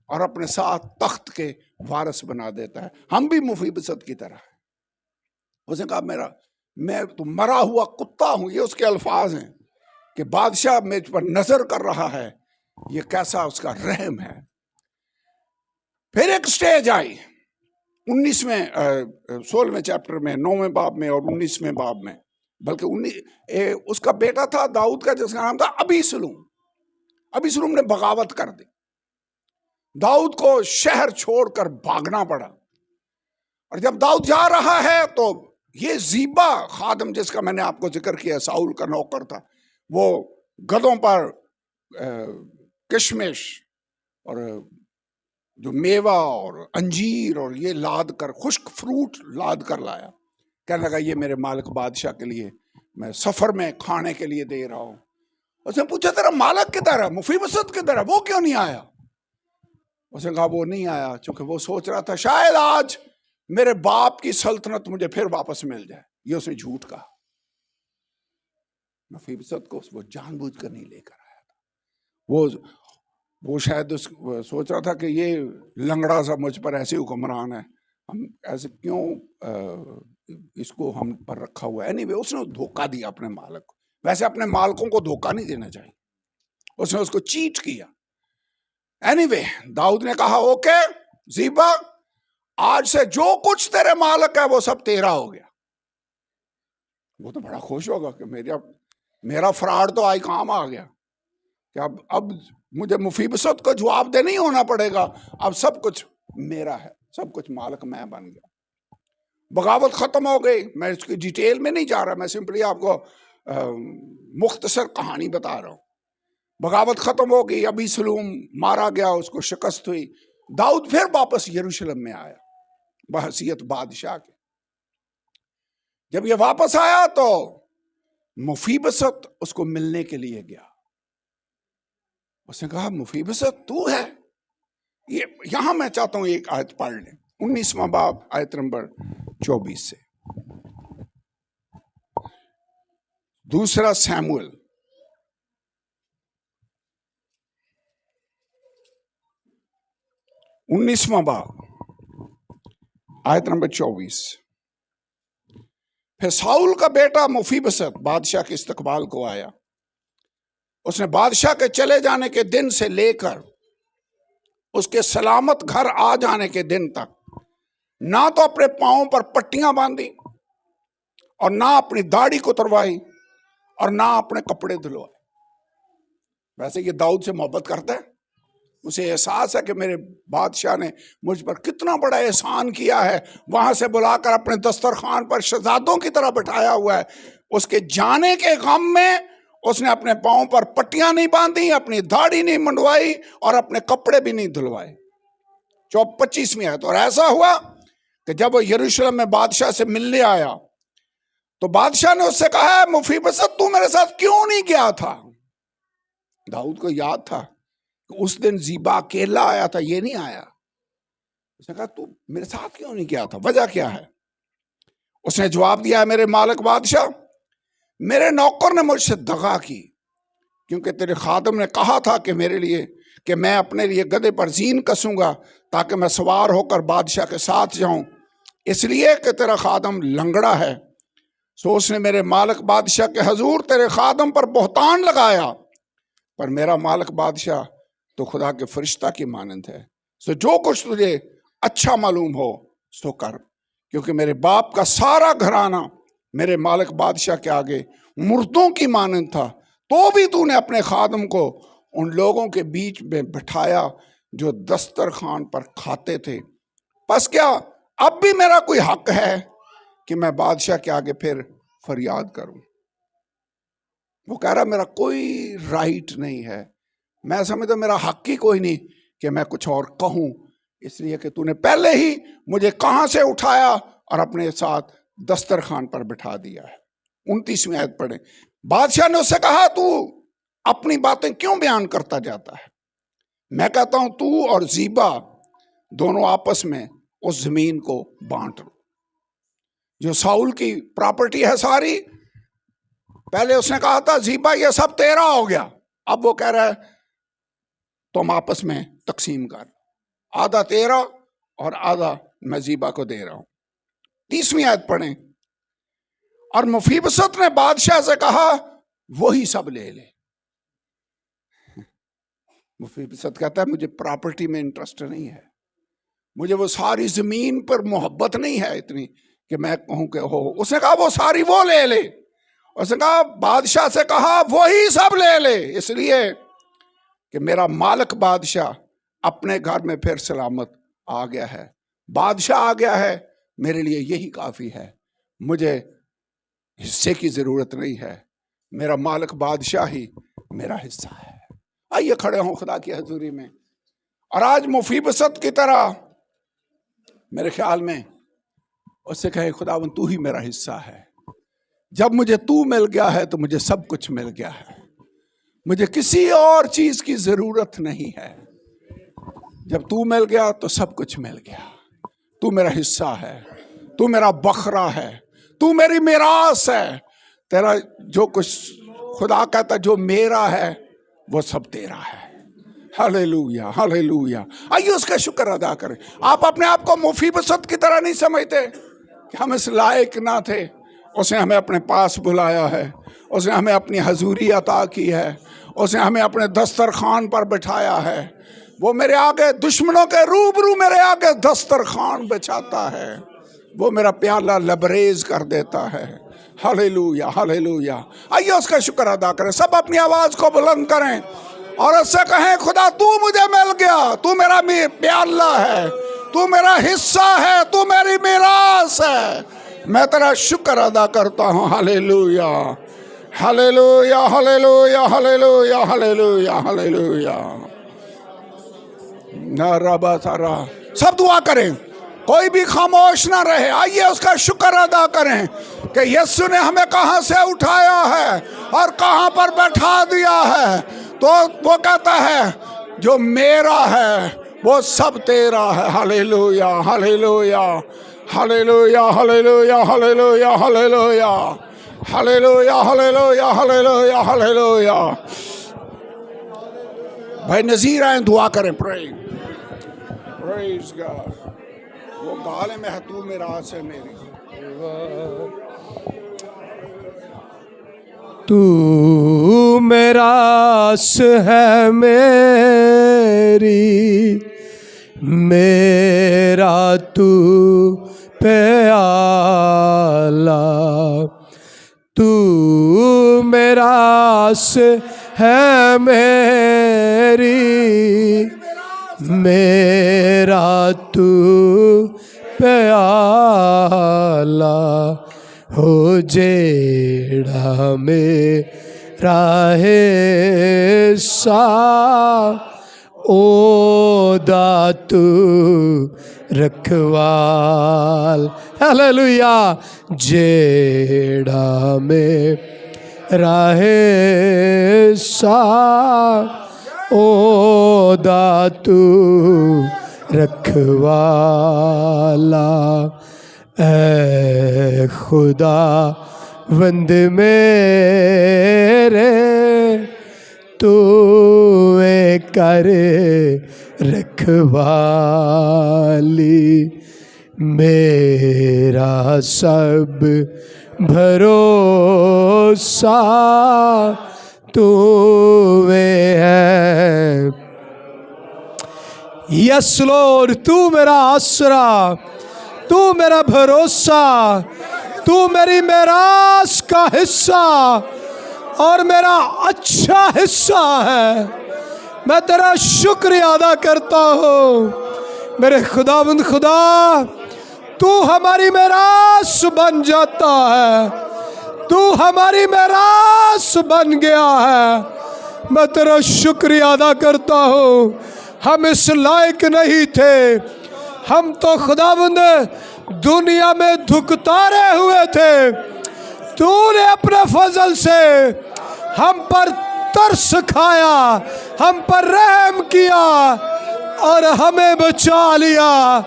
और अपने साथ तख्त के वारिस बना देता है। हम भी मुफीबसत की तरह है। उसने कहा मैं तो मरा हुआ कुत्ता हूं, ये उसके अल्फाज हैं कि बादशाह मेरे पर नजर कर रहा है, ये कैसा उसका रहम है। फिर एक स्टेज आई 16वें चैप्टर में, 9वें बाब में और 19वें बाब में, बल्कि उसका बेटा था दाऊद का जिसका नाम था अबीसलूम। अबीसलूम ने बगावत कर दी, दाऊद को शहर छोड़कर भागना पड़ा। और जब दाऊद जा रहा है तो ये जीबा खादम, जिसका मैंने आपको जिक्र किया, साउल का नौकर था, वो गधों पर किशमिश और जो मेवा और अंजीर और ये लाद कर, खुश्क फ्रूट लाद कर लाया। कहने लगा ये मेरे मालिक बादशाह के लिए मैं सफर में खाने के लिए दे रहा हूं। उसने पूछा तेरा मालिक किधर है, मुफीबसत किधर है, वो क्यों नहीं आया? उसने कहा वो नहीं आया क्योंकि वो सोच रहा था शायद आज मेरे बाप की सल्तनत मुझे फिर वापस मिल जाए। ये उसने झूठ कहा। मुफीबसत को वो जानबूझकर नहीं लेकर आया था। वो शायद सोच रहा था कि ये लंगड़ा सा मुझ पर ऐसे हुक्मरान है, हम ऐसे क्यों इसको हम पर रखा हुआ है। एनीवे, उसने धोखा दिया अपने मालिक को। वैसे अपने मालिकों को धोखा नहीं देना चाहिए, उसने उसको चीट किया। एनीवे, दाऊद ने कहा ओके ज़ीबा, आज से जो कुछ तेरे मालिक है वो सब तेरा हो गया। वो तो बड़ा खुश होगा कि मेरा फ्रॉड तो आई काम आ गया कि अब मुझे मुफीबसत को जवाब दे नहीं होना पड़ेगा, अब सब कुछ मेरा है, सब कुछ मालिक मैं बन गया। बगावत खत्म हो गई। मैं इसकी डिटेल में नहीं जा रहा, मैं सिंपली आपको मुख्तसर कहानी बता रहा हूँ। बगावत खत्म हो गई, अबी सलूम मारा गया, उसको शिकस्त हुई। दाऊद फिर वापस यरूशलेम में आया बहसीयत बादशाह के। जब ये वापस आया तो मुफीबसत उसको मिलने के लिए गया। उसने कहा मुफीबसत तू है? ये यहां मैं चाहता हूं एक आयत पढ़ लें, 19वां बाब आयत नंबर 24 से। दूसरा सैमुअल 19वां बाब आयत नंबर 24। फिर साउल का बेटा मुफीबसत बादशाह के इस्तकबाल को आया। उसने बादशाह के चले जाने के दिन से लेकर उसके सलामत घर आ जाने के दिन तक ना तो अपने पांवों पर पट्टियां बांधी और ना अपनी दाढ़ी को उतरवाई और ना अपने कपड़े धुलवाए। वैसे ये दाऊद से मोहब्बत करता है, उसे एहसास है कि मेरे बादशाह ने मुझ पर कितना बड़ा एहसान किया है, वहां से बुलाकर अपने दस्तरखान पर शहजादों की तरह बिठाया हुआ है। उसके जाने के गम में उसने अपने पांवों पर पट्टियां नहीं बांधी, अपनी दाढ़ी नहीं मंडवाई और अपने कपड़े भी नहीं धुलवाए। 25वीं आयत। और ऐसा हुआ कि जब वो यरूशलेम में बादशाह से मिलने आया तो बादशाह ने उससे कहा मुफीबसत तू मेरे साथ क्यों नहीं गया था? दाऊद को याद था कि उस दिन ज़ीबा अकेला आया था, ये नहीं आया। उसने कहा तू मेरे साथ क्यों नहीं गया था, वजह क्या है? उसने जवाब दिया, मेरे मालिक बादशाह, मेरे नौकर ने मुझसे दगा की, क्योंकि तेरे खादम ने कहा था कि मेरे लिए कि मैं अपने लिए गधे पर जीन कसूंगा ताकि मैं सवार होकर बादशाह के साथ जाऊं, इसलिए कि तेरा खादम लंगड़ा है। सो उसने मेरे मालिक बादशाह के हजूर तेरे खादम पर बोहतान लगाया, पर मेरा मालिक बादशाह तो खुदा के फरिश्ता की मानंद है। सो जो कुछ तुझे अच्छा मालूम हो सो कर, क्योंकि मेरे बाप का सारा घराना मेरे मालिक बादशाह के आगे मुर्दों की मानंद था, तो भी तूने अपने खादम को उन लोगों के बीच में बिठाया जो दस्तरखान पर खाते थे। बस क्या अब भी मेरा कोई हक है कि मैं बादशाह के आगे फिर फरियाद करूं? वो कह रहा मेरा कोई राइट नहीं है, मैं समझता मेरा हक ही कोई नहीं कि मैं कुछ और कहूं, इसलिए कि तूने पहले ही मुझे कहां से उठाया और अपने साथ दस्तरखान पर बिठा दिया है। 29वीं आयत पढ़े। बादशाह ने उससे कहा तू अपनी बातें क्यों बयान करता जाता है? मैं कहता हूं तू और ज़ीबा दोनों आपस में उस जमीन को बांट लो जो साउल की प्रॉपर्टी है सारी। पहले उसने कहा था ज़ीबा ये सब तेरा हो गया, अब वो कह रहा है तुम आपस में तकसीम कर, आधा तेरा और आधा मैं ज़ीबा को दे रहा हूं। 30वीं आयत पढ़ें। और मुफीबसत ने बादशाह से कहा वही सब ले ले। मुफीबसत कहता है मुझे प्रॉपर्टी में इंटरेस्ट नहीं है, मुझे वो सारी जमीन पर मोहब्बत नहीं है इतनी कि मैं कहूं कि हो। उसने कहा वो सारी वो ले ले। उसने कहा बादशाह से कहा वही सब ले ले, इसलिए कि मेरा मालिक बादशाह अपने घर में फिर सलामत आ गया है। बादशाह आ गया है, मेरे लिए यही काफी है, मुझे हिस्से की जरूरत नहीं है, मेरा मालिक बादशाह ही मेरा हिस्सा है। आइए खड़े हों खुदा की हजूरी में और आज मुफीबसत की तरह मेरे ख्याल में उससे कहे खुदावन तू ही मेरा हिस्सा है। जब मुझे तू मिल गया है तो मुझे सब कुछ मिल गया है, मुझे किसी और चीज की जरूरत नहीं है। जब तू मिल गया तो सब कुछ मिल गया। तू मेरा हिस्सा है, तू मेरा बखरा है, तू मेरी मिरास है। तेरा जो कुछ खुदा कहता जो मेरा है वो सब तेरा है। Hallelujah, hallelujah. आइए उसका शुक्र अदा करें। आप अपने आप को मुफीबसत की तरह नहीं समझते कि हम इस लायक ना थे। उसने हमें अपने पास बुलाया है, उसने हमें अपनी हजूरी अता की है, उसने हमें अपने दस्तरखान पर बिठाया है। वो मेरे आगे दुश्मनों के रूबरू मेरे आगे दस्तरखान बिछाता है, वो मेरा प्याला लबरेज कर देता है। Hallelujah, hallelujah. आइए उसका शुक्र अदा करें। सब अपनी आवाज को बुलंद करें और उससे कहें खुदा तू मुझे मिल गया, तू मेरा प्याला है, तू मेरा हिस्सा है, तू मेरी मीरास है। मैं तेरा शुक्र अदा करता हूँ। Hallelujah, hallelujah, hallelujah, hallelujah, hallelujah, hallelujah. नाराबा सारा सब दुआ करें, कोई भी खामोश ना रहे। आइए उसका शुक्र अदा करें कि यीशु ने हमें कहां से उठाया है और कहां पर बैठा दिया है। तो वो कहता है जो मेरा है वो सब तेरा है। Hallelujah, hallelujah, hallelujah, hallelujah, hallelujah, hallelujah, hallelujah, hallelujah, hallelujah, hallelujah. भाई नजीर आए दुआ करें। Praise God. वो गाले में है तू मेरा से मेरी,
तू मेरा आस है मेरी, मेरा तू प्याला, तू मेरा आस है मेरी, मेरा तू प्याला, हो जेड़ा मेरा हिस्सा, ओदा तू रखवाल। हालेलुया। जेड़ा मेरा हिस्सा, ओदा तू रखवाला, ऐ खुदा वंद मेरे, तू कर रखवाली, मेरा सब भरोसा तू है। यस लॉर्ड, तू मेरा आसरा, तू मेरा भरोसा, तू मेरी मेरास का हिस्सा और मेरा अच्छा हिस्सा है। मैं तेरा शुक्रिया अदा करता हूँ मेरे खुदावंद खुदा। तू हमारी मेरास बन जाता है, तू हमारी मेरास बन गया है। मैं तेरा शुक्रिया अदा करता हूँ। हम इस लायक नहीं थे, हम तो खुदावंद दुनिया में धुकतारे हुए थे। तूने अपने फजल से हम पर तरस खाया, हम पर रहम किया और हमें बचा लिया।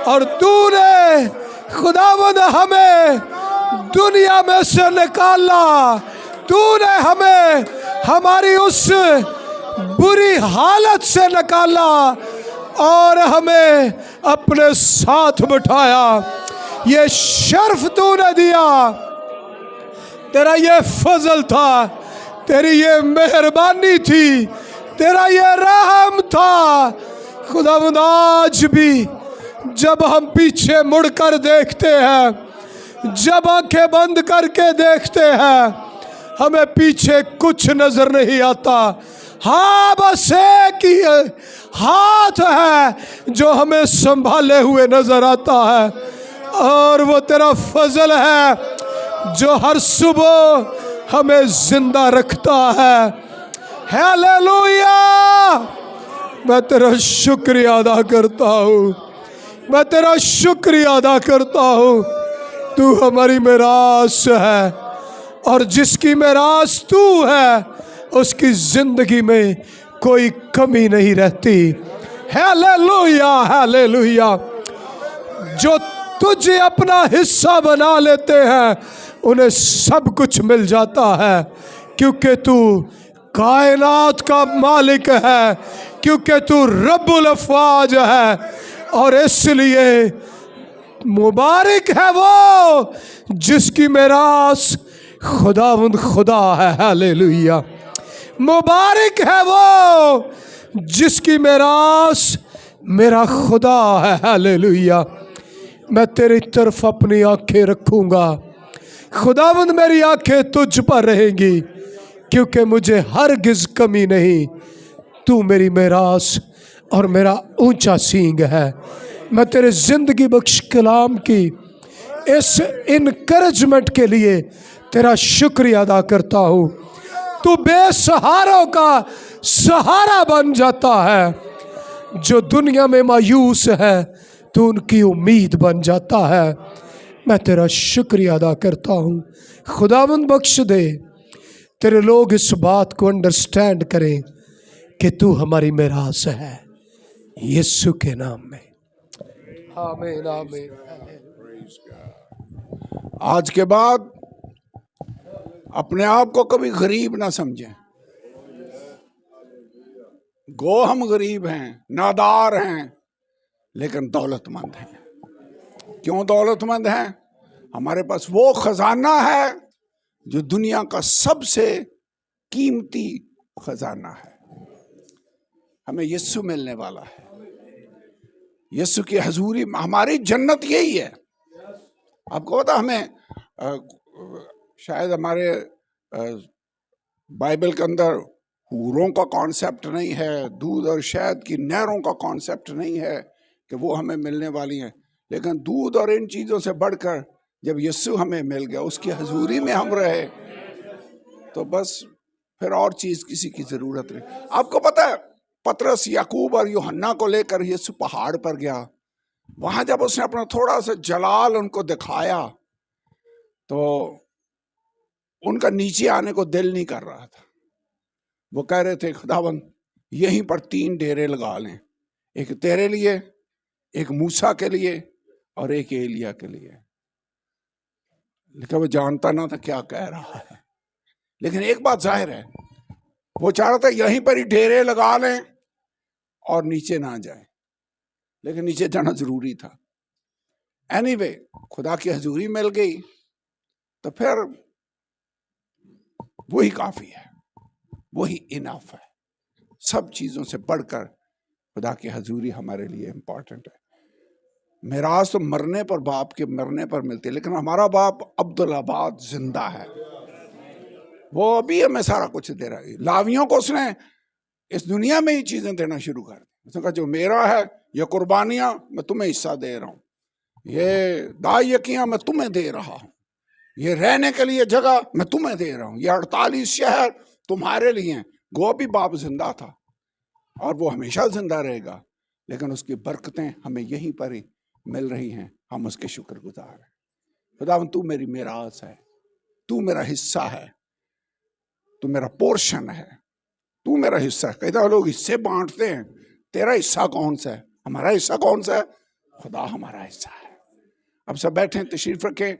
और तूने खुदावंद हमें दुनिया में से निकाला, तूने हमें हमारी उस बुरी हालत से निकाला और हमें अपने साथ बिठाया। ये शर्फ तूने दिया, तेरा ये फजल था, तेरी ये मेहरबानी थी, तेरा ये रहम था। खुदावंद आज भी जब हम पीछे मुड़कर देखते हैं, जब आंखें बंद करके देखते हैं, हमें पीछे कुछ नजर नहीं आता। हाँ, बस एक ही हाथ है जो हमें संभाले हुए नजर आता है और वो तेरा फजल है जो हर सुबह हमें जिंदा रखता है। हालेलुया। मैं तेरा शुक्रिया अदा करता हूँ, मैं तेरा शुक्रिया अदा करता हूँ। तू हमारी मिरास है और जिसकी मिरास तू है उसकी जिंदगी में कोई कमी नहीं रहती। Hallelujah, hallelujah. जो तुझे अपना हिस्सा बना लेते हैं उन्हें सब कुछ मिल जाता है। क्योंकि तू कायनात का मालिक है, क्योंकि तू रब्बुल अफ़वाज है। और इसलिए मुबारक है वो जिसकी मिरास खुदावंद खुदा है। हालेलुया। मुबारक है वो जिसकी मिरास मेरा खुदा है। हालेलुया। मैं तेरी तरफ अपनी आंखें रखूंगा, खुदावंद मेरी आंखें तुझ पर रहेंगी, क्योंकि मुझे हरगिज कमी नहीं। तू मेरी मिरास और मेरा ऊंचा सींग है। मैं तेरे जिंदगी बख्श कलाम की इस इनकरेजमेंट के लिए तेरा शुक्रिया अदा करता हूँ। तू बेसहारों का सहारा बन जाता है, जो दुनिया में मायूस है तू उनकी उम्मीद बन जाता है। मैं तेरा शुक्रिया अदा करता हूँ। खुदावंद बख्श दे तेरे लोग इस बात को अंडरस्टैंड करें कि तू हमारी मिरास है, यीशु के नाम में आमीन आमीन।
आज के बाद अपने आप को कभी गरीब ना समझें। गो हम गरीब हैं, नादार हैं, लेकिन दौलतमंद हैं। क्यों दौलतमंद हैं? हमारे पास वो खजाना है जो दुनिया का सबसे कीमती खजाना है। हमें यीशु मिलने वाला है। यीशु की हजूरी, हमारी जन्नत यही है। आपको पता, हमें शायद हमारे बाइबल के अंदर हूरों का कॉन्सेप्ट नहीं है, दूध और शहद की नहरों का कॉन्सेप्ट नहीं है कि वो हमें मिलने वाली हैं। लेकिन दूध और इन चीज़ों से बढ़कर जब यीशु हमें मिल गया, उसकी हजूरी में हम रहे, तो बस फिर और चीज़ किसी की ज़रूरत नहीं। आपको पता है, पतरस, याकूब और यूहन्ना को लेकर यीशु पहाड़ पर गया। वहाँ जब उसने अपना थोड़ा सा जलाल उनको दिखाया तो उनका नीचे आने को दिल नहीं कर रहा था। वो कह रहे थे, खुदावंद यहीं पर 3 डेरे लगा लें, एक तेरे लिए, एक मूसा के लिए और एक एलिया के लिए। लेकिन वो जानता ना था क्या कह रहा है। लेकिन एक बात जाहिर है, वो चाह रहा था यहीं पर ही डेरे लगा लें और नीचे ना जाए, लेकिन नीचे जाना जरूरी था। एनीवे, खुदा की हजूरी मिल गई तो फिर वही काफी है, वही इनफ है। सब चीजों से बढ़कर खुदा की हजूरी हमारे लिए इंपॉर्टेंट है। मिरास तो मरने पर, बाप के मरने पर मिलती है, लेकिन हमारा बाप अब्दुल्लाबाद जिंदा है। वो अभी हमें सारा कुछ दे रहा है। लावियों को उसने इस दुनिया में ही चीजें देना शुरू कर दी। उसने कहा, जो मेरा है, ये कुर्बानियां मैं तुम्हें हिस्सा दे रहा हूं, ये दायकियां मैं तुम्हें दे रहा हूं, ये रहने के लिए जगह मैं तुम्हें दे रहा हूं, ये 48 शहर तुम्हारे लिए हैं। गो भी बाप जिंदा था और वो हमेशा जिंदा रहेगा, लेकिन उसकी बरकतें हमें यहीं पर ही मिल रही हैं। हम उसके शुक्रगुजार हैं। खुदावंद, तू मेरी मिरास है, तू मेरा हिस्सा है, तू मेरा पोर्शन है, तू मेरा हिस्सा है। कहता लोग हिस्से बांटते हैं, तेरा हिस्सा कौन सा है? हमारा हिस्सा कौन सा है? खुदा हमारा हिस्सा है। अब सब बैठे, तशरीफ रखें।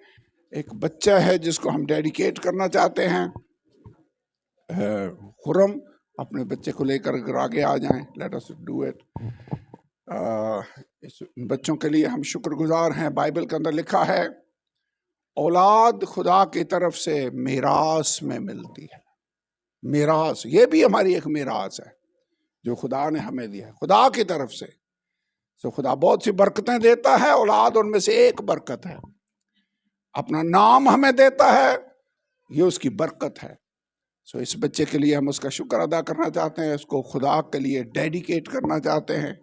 एक बच्चा है जिसको हम डेडिकेट करना चाहते हैं। खुरम, अपने बच्चे को लेकर अगर आगे आ जाएं, लेट अस डू इट। इस बच्चों के लिए हम शुक्रगुजार हैं। बाइबल के अंदर लिखा है, औलाद खुदा की तरफ से मिरास में मिलती है। मिरास, ये भी हमारी एक मिरास है जो खुदा ने हमें दिया है, खुदा की तरफ से। तो खुदा बहुत सी बरकतें देता है, औलाद उनमें से एक बरकत है। अपना नाम हमें देता है, ये उसकी बरकत है। सो इस बच्चे के लिए हम उसका शुक्र अदा करना चाहते हैं, इसको खुदा के लिए डेडिकेट करना चाहते हैं।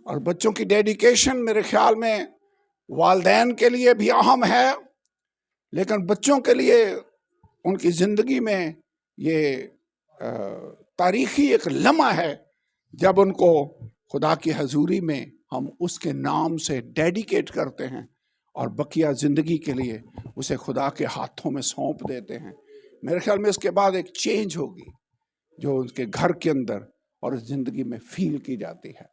और बच्चों की डेडिकेशन मेरे ख्याल में वालिदैन के लिए भी अहम है, लेकिन बच्चों के लिए उनकी ज़िंदगी में ये तारीखी एक लम्हा है जब उनको खुदा की हजूरी में हम उसके नाम से डेडिकेट करते हैं और बकिया ज़िंदगी के लिए उसे खुदा के हाथों में सौंप देते हैं। मेरे ख्याल में इसके बाद एक चेंज होगी जो उनके घर के अंदर और ज़िंदगी में फील की जाती है।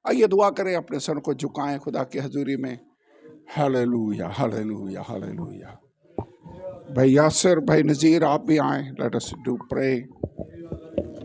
आइए दुआ करें, अपने सर को झुकाएं खुदा की हजूरी में। Hallelujah, hallelujah, hallelujah. भाई यासिर, भाई नज़ीर, आप भी आए. Let us do pray.